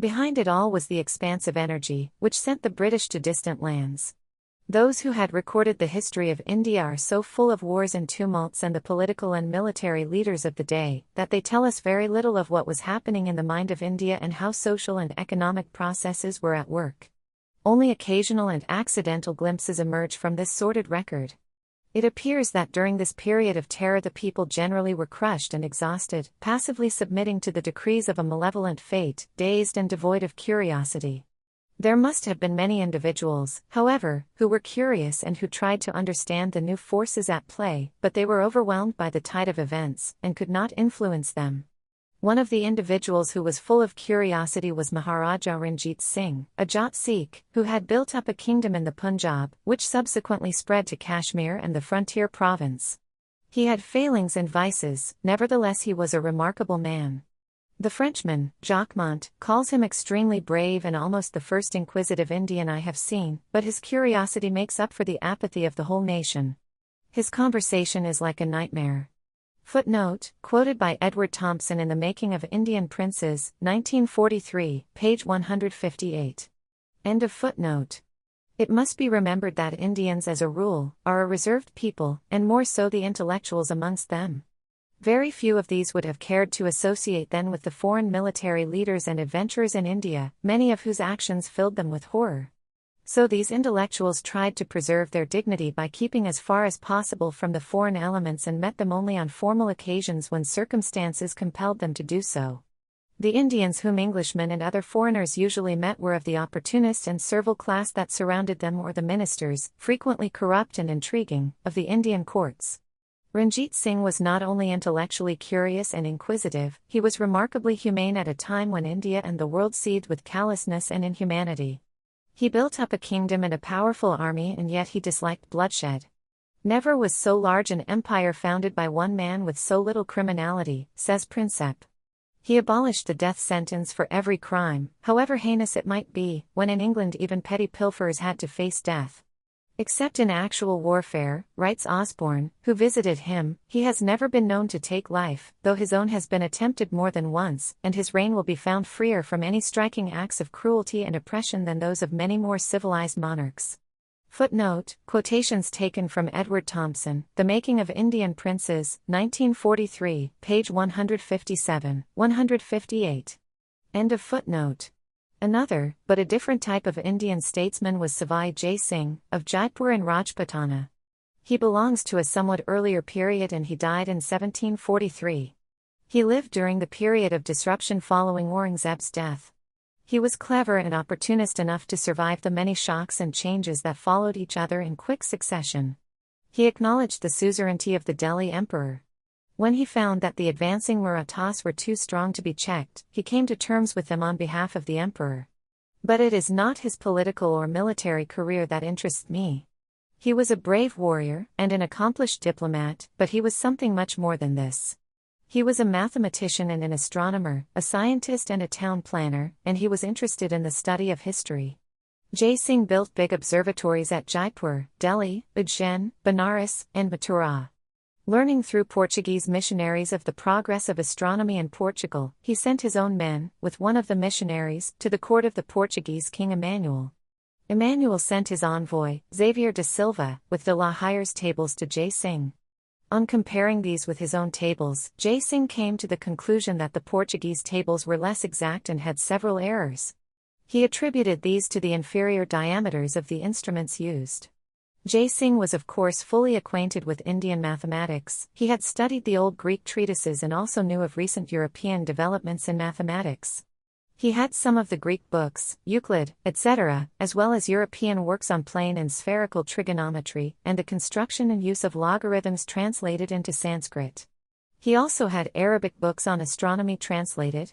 Behind it all was the expansive energy, which sent the British to distant lands. Those who had recorded the history of India are so full of wars and tumults and the political and military leaders of the day, that they tell us very little of what was happening in the mind of India and how social and economic processes were at work. Only occasional and accidental glimpses emerge from this sordid record. It appears that during this period of terror the people generally were crushed and exhausted, passively submitting to the decrees of a malevolent fate, dazed and devoid of curiosity. There must have been many individuals, however, who were curious and who tried to understand the new forces at play, but they were overwhelmed by the tide of events, and could not influence them. One of the individuals who was full of curiosity was Maharaja Ranjit Singh, a Jat Sikh, who had built up a kingdom in the Punjab, which subsequently spread to Kashmir and the frontier province. He had failings and vices, nevertheless he was a remarkable man. The Frenchman, Jacquemont, calls him extremely brave and almost the first inquisitive Indian I have seen, but his curiosity makes up for the apathy of the whole nation. His conversation is like a nightmare. Footnote, quoted by Edward Thompson in The Making of Indian Princes, 1943, page 158. End of footnote. It must be remembered that Indians as a rule, are a reserved people, and more so the intellectuals amongst them. Very few of these would have cared to associate then with the foreign military leaders and adventurers in India, many of whose actions filled them with horror. So these intellectuals tried to preserve their dignity by keeping as far as possible from the foreign elements and met them only on formal occasions when circumstances compelled them to do so. The Indians whom Englishmen and other foreigners usually met were of the opportunist and servile class that surrounded them, or the ministers, frequently corrupt and intriguing, of the Indian courts. Ranjit Singh was not only intellectually curious and inquisitive, he was remarkably humane at a time when India and the world seethed with callousness and inhumanity. He built up a kingdom and a powerful army, and yet he disliked bloodshed. Never was so large an empire founded by one man with so little criminality, says Prinsep. He abolished the death sentence for every crime, however heinous it might be, when in England even petty pilferers had to face death. Except in actual warfare, writes Osborne, who visited him, he has never been known to take life, though his own has been attempted more than once, and his reign will be found freer from any striking acts of cruelty and oppression than those of many more civilized monarchs. Footnote, quotations taken from Edward Thompson, The Making of Indian Princes, 1943, page 157, 158. End of footnote. Another, but a different type of Indian statesman was Shivaji Singh, of Jaipur and Rajputana. He belongs to a somewhat earlier period and he died in 1743. He lived during the period of disruption following Aurangzeb's death. He was clever and opportunist enough to survive the many shocks and changes that followed each other in quick succession. He acknowledged the suzerainty of the Delhi emperor. When he found that the advancing Marathas were too strong to be checked, he came to terms with them on behalf of the emperor. But it is not his political or military career that interests me. He was a brave warrior and an accomplished diplomat, but he was something much more than this. He was a mathematician and an astronomer, a scientist and a town planner, and he was interested in the study of history. Jai Singh built big observatories at Jaipur, Delhi, Ujjain, Benares, and Mathura. Learning through Portuguese missionaries of the progress of astronomy in Portugal, he sent his own men, with one of the missionaries, to the court of the Portuguese king Emmanuel. Emmanuel sent his envoy, Xavier de Silva, with de la Hire's tables to Jai Singh. On comparing these with his own tables, Jai Singh came to the conclusion that the Portuguese tables were less exact and had several errors. He attributed these to the inferior diameters of the instruments used. Jai Singh was of course fully acquainted with Indian mathematics. He had studied the old Greek treatises and also knew of recent European developments in mathematics. He had some of the Greek books, Euclid, etc., as well as European works on plane and spherical trigonometry, and the construction and use of logarithms translated into Sanskrit. He also had Arabic books on astronomy translated.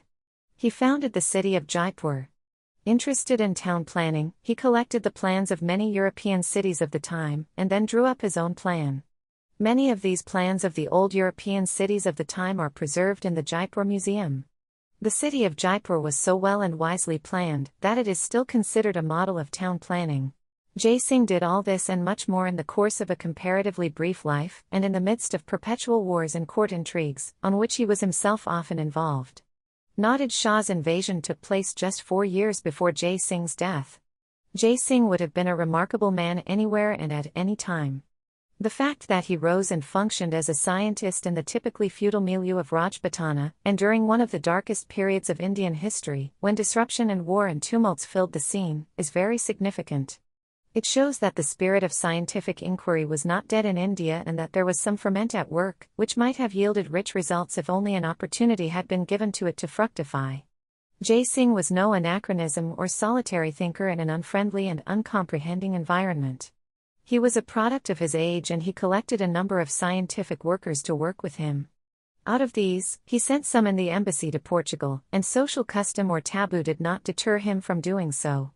He founded the city of Jaipur. Interested in town planning, he collected the plans of many European cities of the time, and then drew up his own plan. Many of these plans of the old European cities of the time are preserved in the Jaipur Museum. The city of Jaipur was so well and wisely planned, that it is still considered a model of town planning. Jai Singh did all this and much more in the course of a comparatively brief life, and in the midst of perpetual wars and court intrigues, on which he was himself often involved. Nadir Shah's invasion took place just 4 years before Jai Singh's death. Jai Singh would have been a remarkable man anywhere and at any time. The fact that he rose and functioned as a scientist in the typically feudal milieu of Rajputana, and during one of the darkest periods of Indian history, when disruption and war and tumults filled the scene, is very significant. It shows that the spirit of scientific inquiry was not dead in India and that there was some ferment at work, which might have yielded rich results if only an opportunity had been given to it to fructify. Jai Singh was no anachronism or solitary thinker in an unfriendly and uncomprehending environment. He was a product of his age and he collected a number of scientific workers to work with him. Out of these, he sent some in the embassy to Portugal, and social custom or taboo did not deter him from doing so.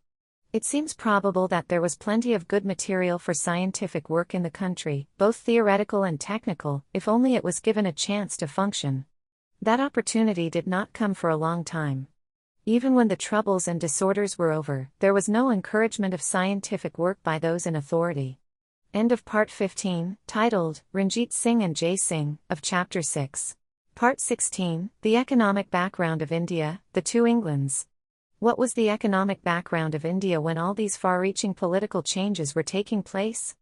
It seems probable that there was plenty of good material for scientific work in the country, both theoretical and technical, if only it was given a chance to function. That opportunity did not come for a long time. Even when the troubles and disorders were over, there was no encouragement of scientific work by those in authority. End of Part 15, titled, Ranjit Singh and Jai Singh, of Chapter 6. Part 16, The Economic Background of India, The Two Englands. What was the economic background of India when all these far-reaching political changes were taking place?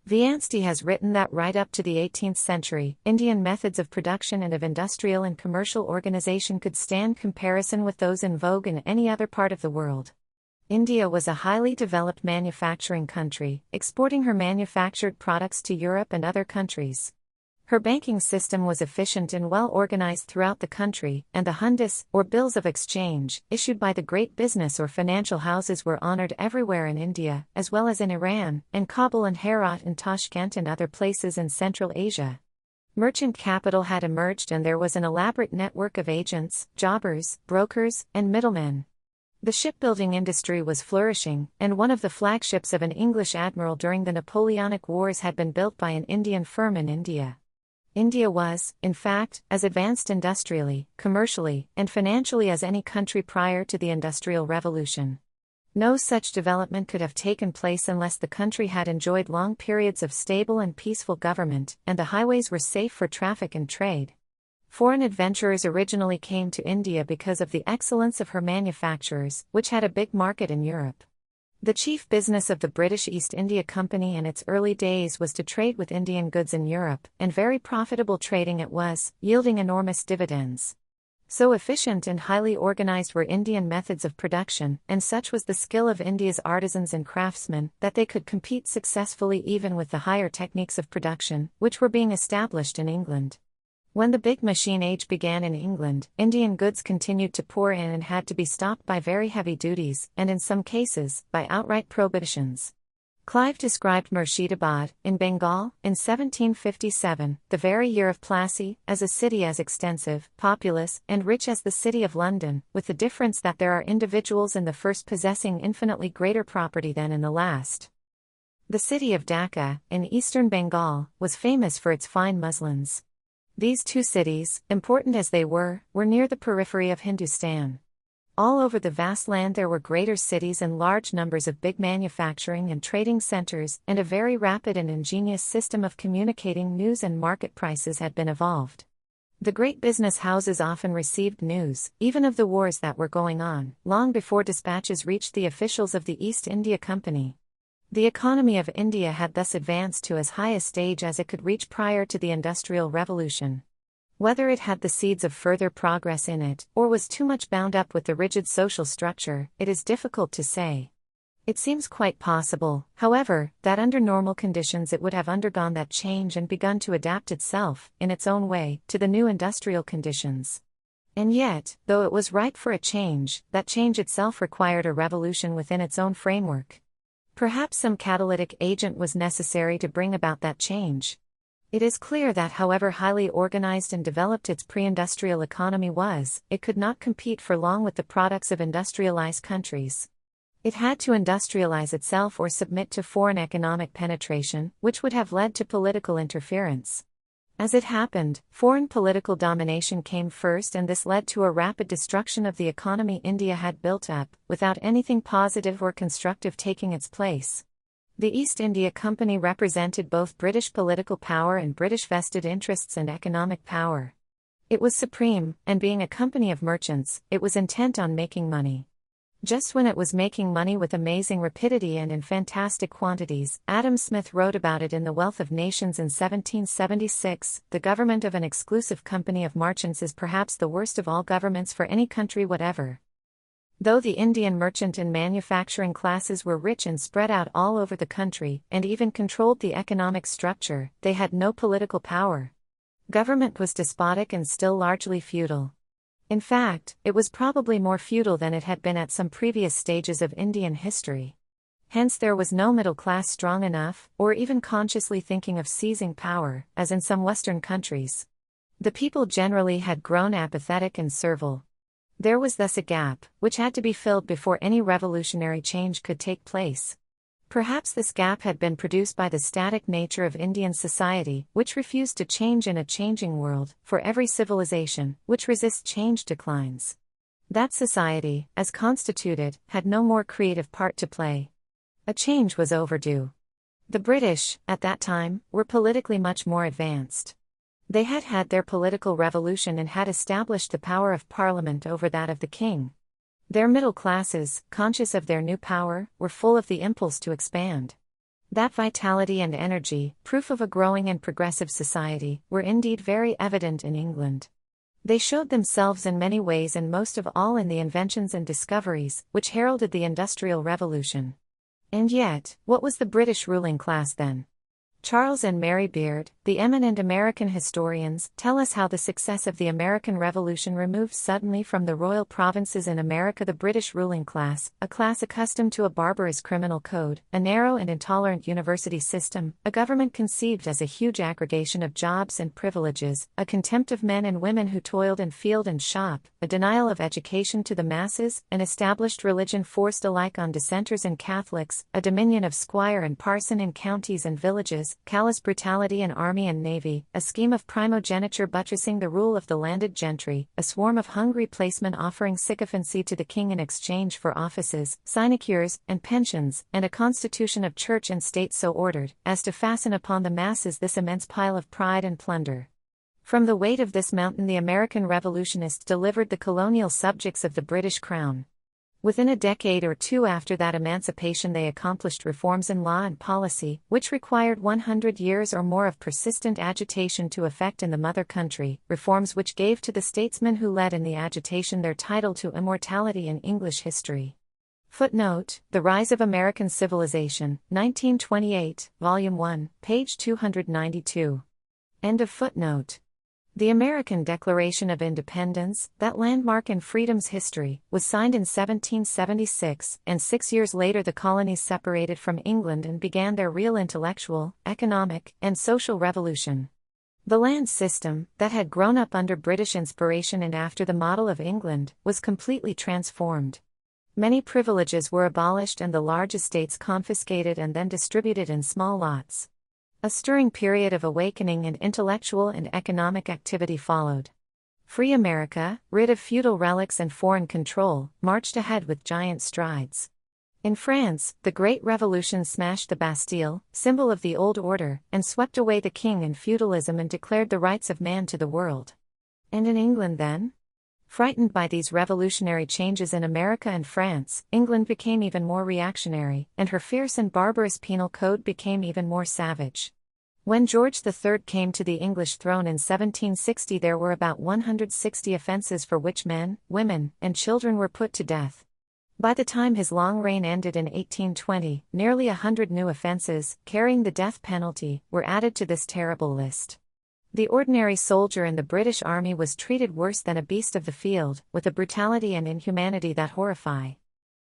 Viansti has written that right up to the 18th century, Indian methods of production and of industrial and commercial organization could stand comparison with those in vogue in any other part of the world. India was a highly developed manufacturing country, exporting her manufactured products to Europe and other countries. Her banking system was efficient and well organized throughout the country, and the hundis, or bills of exchange, issued by the great business or financial houses were honored everywhere in India, as well as in Iran, and Kabul and Herat and Tashkent and other places in Central Asia. Merchant capital had emerged and there was an elaborate network of agents, jobbers, brokers, and middlemen. The shipbuilding industry was flourishing, and one of the flagships of an English admiral during the Napoleonic Wars had been built by an Indian firm in India. India was, in fact, as advanced industrially, commercially, and financially as any country prior to the Industrial Revolution. No such development could have taken place unless the country had enjoyed long periods of stable and peaceful government, and the highways were safe for traffic and trade. Foreign adventurers originally came to India because of the excellence of her manufacturers, which had a big market in Europe. The chief business of the British East India Company in its early days was to trade with Indian goods in Europe, and very profitable trading it was, yielding enormous dividends. So efficient and highly organized were Indian methods of production, and such was the skill of India's artisans and craftsmen, that they could compete successfully even with the higher techniques of production, which were being established in England. When the big machine age began in England, Indian goods continued to pour in and had to be stopped by very heavy duties, and in some cases, by outright prohibitions. Clive described Murshidabad, in Bengal, in 1757, the very year of Plassey, as a city as extensive, populous, and rich as the city of London, with the difference that there are individuals in the first possessing infinitely greater property than in the last. The city of Dhaka, in eastern Bengal, was famous for its fine muslins. These two cities, important as they were near the periphery of Hindustan. All over the vast land there were greater cities and large numbers of big manufacturing and trading centers, and a very rapid and ingenious system of communicating news and market prices had been evolved. The great business houses often received news, even of the wars that were going on, long before dispatches reached the officials of the East India Company. The economy of India had thus advanced to as high a stage as it could reach prior to the Industrial Revolution. Whether it had the seeds of further progress in it, or was too much bound up with the rigid social structure, it is difficult to say. It seems quite possible, however, that under normal conditions it would have undergone that change and begun to adapt itself, in its own way, to the new industrial conditions. And yet, though it was ripe for a change, that change itself required a revolution within its own framework. Perhaps some catalytic agent was necessary to bring about that change. It is clear that however highly organized and developed its pre-industrial economy was, it could not compete for long with the products of industrialized countries. It had to industrialize itself or submit to foreign economic penetration, which would have led to political interference. As it happened, foreign political domination came first, and this led to a rapid destruction of the economy India had built up, without anything positive or constructive taking its place. The East India Company represented both British political power and British vested interests and economic power. It was supreme, and being a company of merchants, it was intent on making money. Just when it was making money with amazing rapidity and in fantastic quantities, Adam Smith wrote about it in The Wealth of Nations in 1776, the government of an exclusive company of merchants is perhaps the worst of all governments for any country whatever. Though the Indian merchant and manufacturing classes were rich and spread out all over the country, and even controlled the economic structure, they had no political power. Government was despotic and still largely feudal. In fact, it was probably more feudal than it had been at some previous stages of Indian history. Hence there was no middle class strong enough, or even consciously thinking of seizing power, as in some Western countries. The people generally had grown apathetic and servile. There was thus a gap, which had to be filled before any revolutionary change could take place. Perhaps this gap had been produced by the static nature of Indian society, which refused to change in a changing world, for every civilization, which resists change declines. That society, as constituted, had no more creative part to play. A change was overdue. The British, at that time, were politically much more advanced. They had had their political revolution and had established the power of Parliament over that of the king. Their middle classes, conscious of their new power, were full of the impulse to expand. That vitality and energy, proof of a growing and progressive society, were indeed very evident in England. They showed themselves in many ways, and most of all in the inventions and discoveries, which heralded the Industrial Revolution. And yet, what was the British ruling class then? Charles and Mary Beard, the eminent American historians tell us how the success of the American Revolution removed suddenly from the royal provinces in America the British ruling class, a class accustomed to a barbarous criminal code, a narrow and intolerant university system, a government conceived as a huge aggregation of jobs and privileges, a contempt of men and women who toiled in field and shop, a denial of education to the masses, an established religion forced alike on dissenters and Catholics, a dominion of squire and parson in counties and villages, callous brutality in army and navy, a scheme of primogeniture buttressing the rule of the landed gentry, a swarm of hungry placemen offering sycophancy to the king in exchange for offices, sinecures, and pensions, and a constitution of church and state so ordered as to fasten upon the masses this immense pile of pride and plunder. From the weight of this mountain the American revolutionists delivered the colonial subjects of the British Crown. Within a decade or two after that emancipation they accomplished reforms in law and policy, which required 100 years or more of persistent agitation to effect in the mother country, reforms which gave to the statesmen who led in the agitation their title to immortality in English history. Footnote: The Rise of American Civilization, 1928, Volume 1, page 292. End of footnote. The American Declaration of Independence, that landmark in freedom's history, was signed in 1776, and 6 years later the colonies separated from England and began their real intellectual, economic, and social revolution. The land system, that had grown up under British inspiration and after the model of England, was completely transformed. Many privileges were abolished and the large estates confiscated and then distributed in small lots. A stirring period of awakening and intellectual and economic activity followed. Free America, rid of feudal relics and foreign control, marched ahead with giant strides. In France, the Great Revolution smashed the Bastille, symbol of the old order, and swept away the king and feudalism and declared the rights of man to the world. And in England then? Frightened by these revolutionary changes in America and France, England became even more reactionary, and her fierce and barbarous penal code became even more savage. When George III came to the English throne in 1760 there were about 160 offences for which men, women, and children were put to death. By the time his long reign ended in 1820, nearly 100 new offences, carrying the death penalty, were added to this terrible list. The ordinary soldier in the British Army was treated worse than a beast of the field, with a brutality and inhumanity that horrify.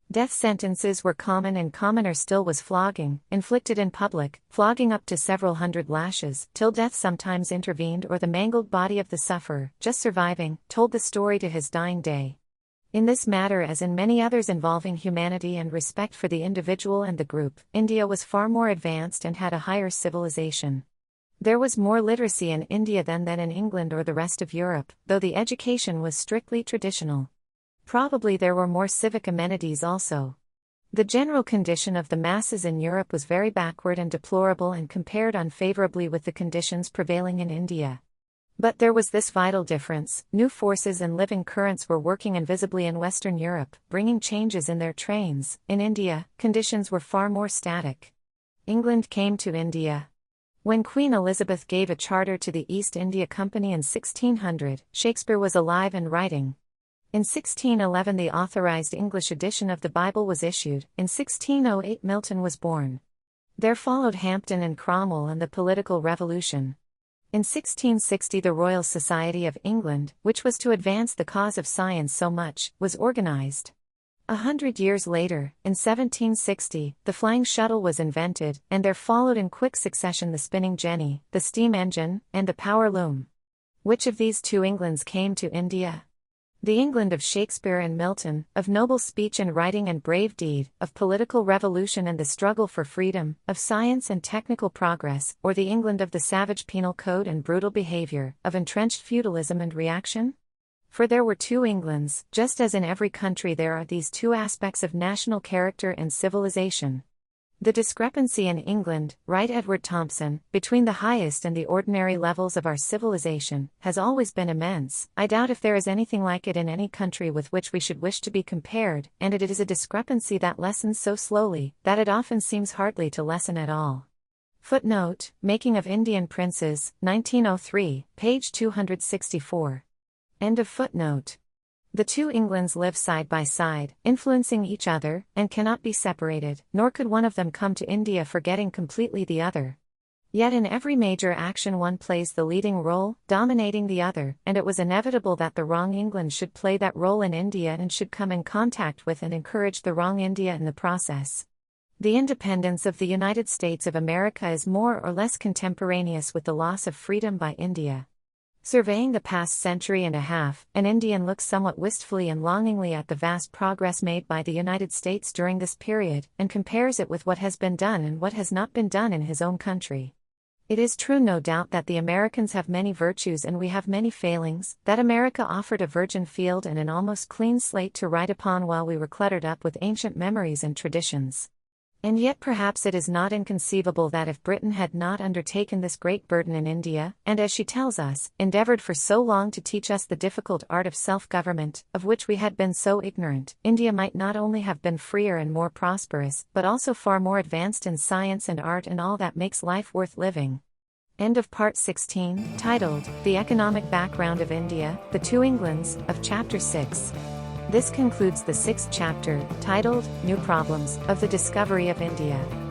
Death sentences were common and commoner still was flogging, inflicted in public, flogging up to several hundred lashes, till death sometimes intervened or the mangled body of the sufferer, just surviving, told the story to his dying day. In this matter as in many others involving humanity and respect for the individual and the group, India was far more advanced and had a higher civilization. There was more literacy in India than in England or the rest of Europe, though the education was strictly traditional. Probably there were more civic amenities also. The general condition of the masses in Europe was very backward and deplorable and compared unfavorably with the conditions prevailing in India. But there was this vital difference: new forces and living currents were working invisibly in Western Europe, bringing changes in their trains. In India, conditions were far more static. England came to India. When Queen Elizabeth gave a charter to the East India Company in 1600, Shakespeare was alive and writing. In 1611 the authorized English edition of the Bible was issued. In 1608 Milton was born. There followed Hampden and Cromwell and the political revolution. In 1660 the Royal Society of England, which was to advance the cause of science so much, was organized. 100 years later, in 1760, the flying shuttle was invented, and there followed in quick succession the spinning jenny, the steam engine, and the power loom. Which of these two Englands came to India? The England of Shakespeare and Milton, of noble speech and writing and brave deed, of political revolution and the struggle for freedom, of science and technical progress, or the England of the savage penal code and brutal behavior, of entrenched feudalism and reaction? For there were two Englands, just as in every country there are these two aspects of national character and civilization. The discrepancy in England, write Edward Thompson, between the highest and the ordinary levels of our civilization, has always been immense. I doubt if there is anything like it in any country with which we should wish to be compared, and it is a discrepancy that lessens so slowly, that it often seems hardly to lessen at all. Footnote: Making of Indian Princes, 1903, page 264. End of footnote. The two Englands live side by side, influencing each other, and cannot be separated, nor could one of them come to India forgetting completely the other. Yet in every major action one plays the leading role, dominating the other, and it was inevitable that the wrong England should play that role in India and should come in contact with and encourage the wrong India in the process. The independence of the United States of America is more or less contemporaneous with the loss of freedom by India. Surveying the past century and a half, an Indian looks somewhat wistfully and longingly at the vast progress made by the United States during this period, and compares it with what has been done and what has not been done in his own country. It is true, no doubt, that the Americans have many virtues and we have many failings, that America offered a virgin field and an almost clean slate to write upon while we were cluttered up with ancient memories and traditions. And yet perhaps it is not inconceivable that if Britain had not undertaken this great burden in India, and as she tells us, endeavored for so long to teach us the difficult art of self-government, of which we had been so ignorant, India might not only have been freer and more prosperous, but also far more advanced in science and art and all that makes life worth living. End of Part 16, titled, The Economic Background of India, The Two Englands, of Chapter 6. This concludes the 6th chapter, titled, New Problems, of the Discovery of India.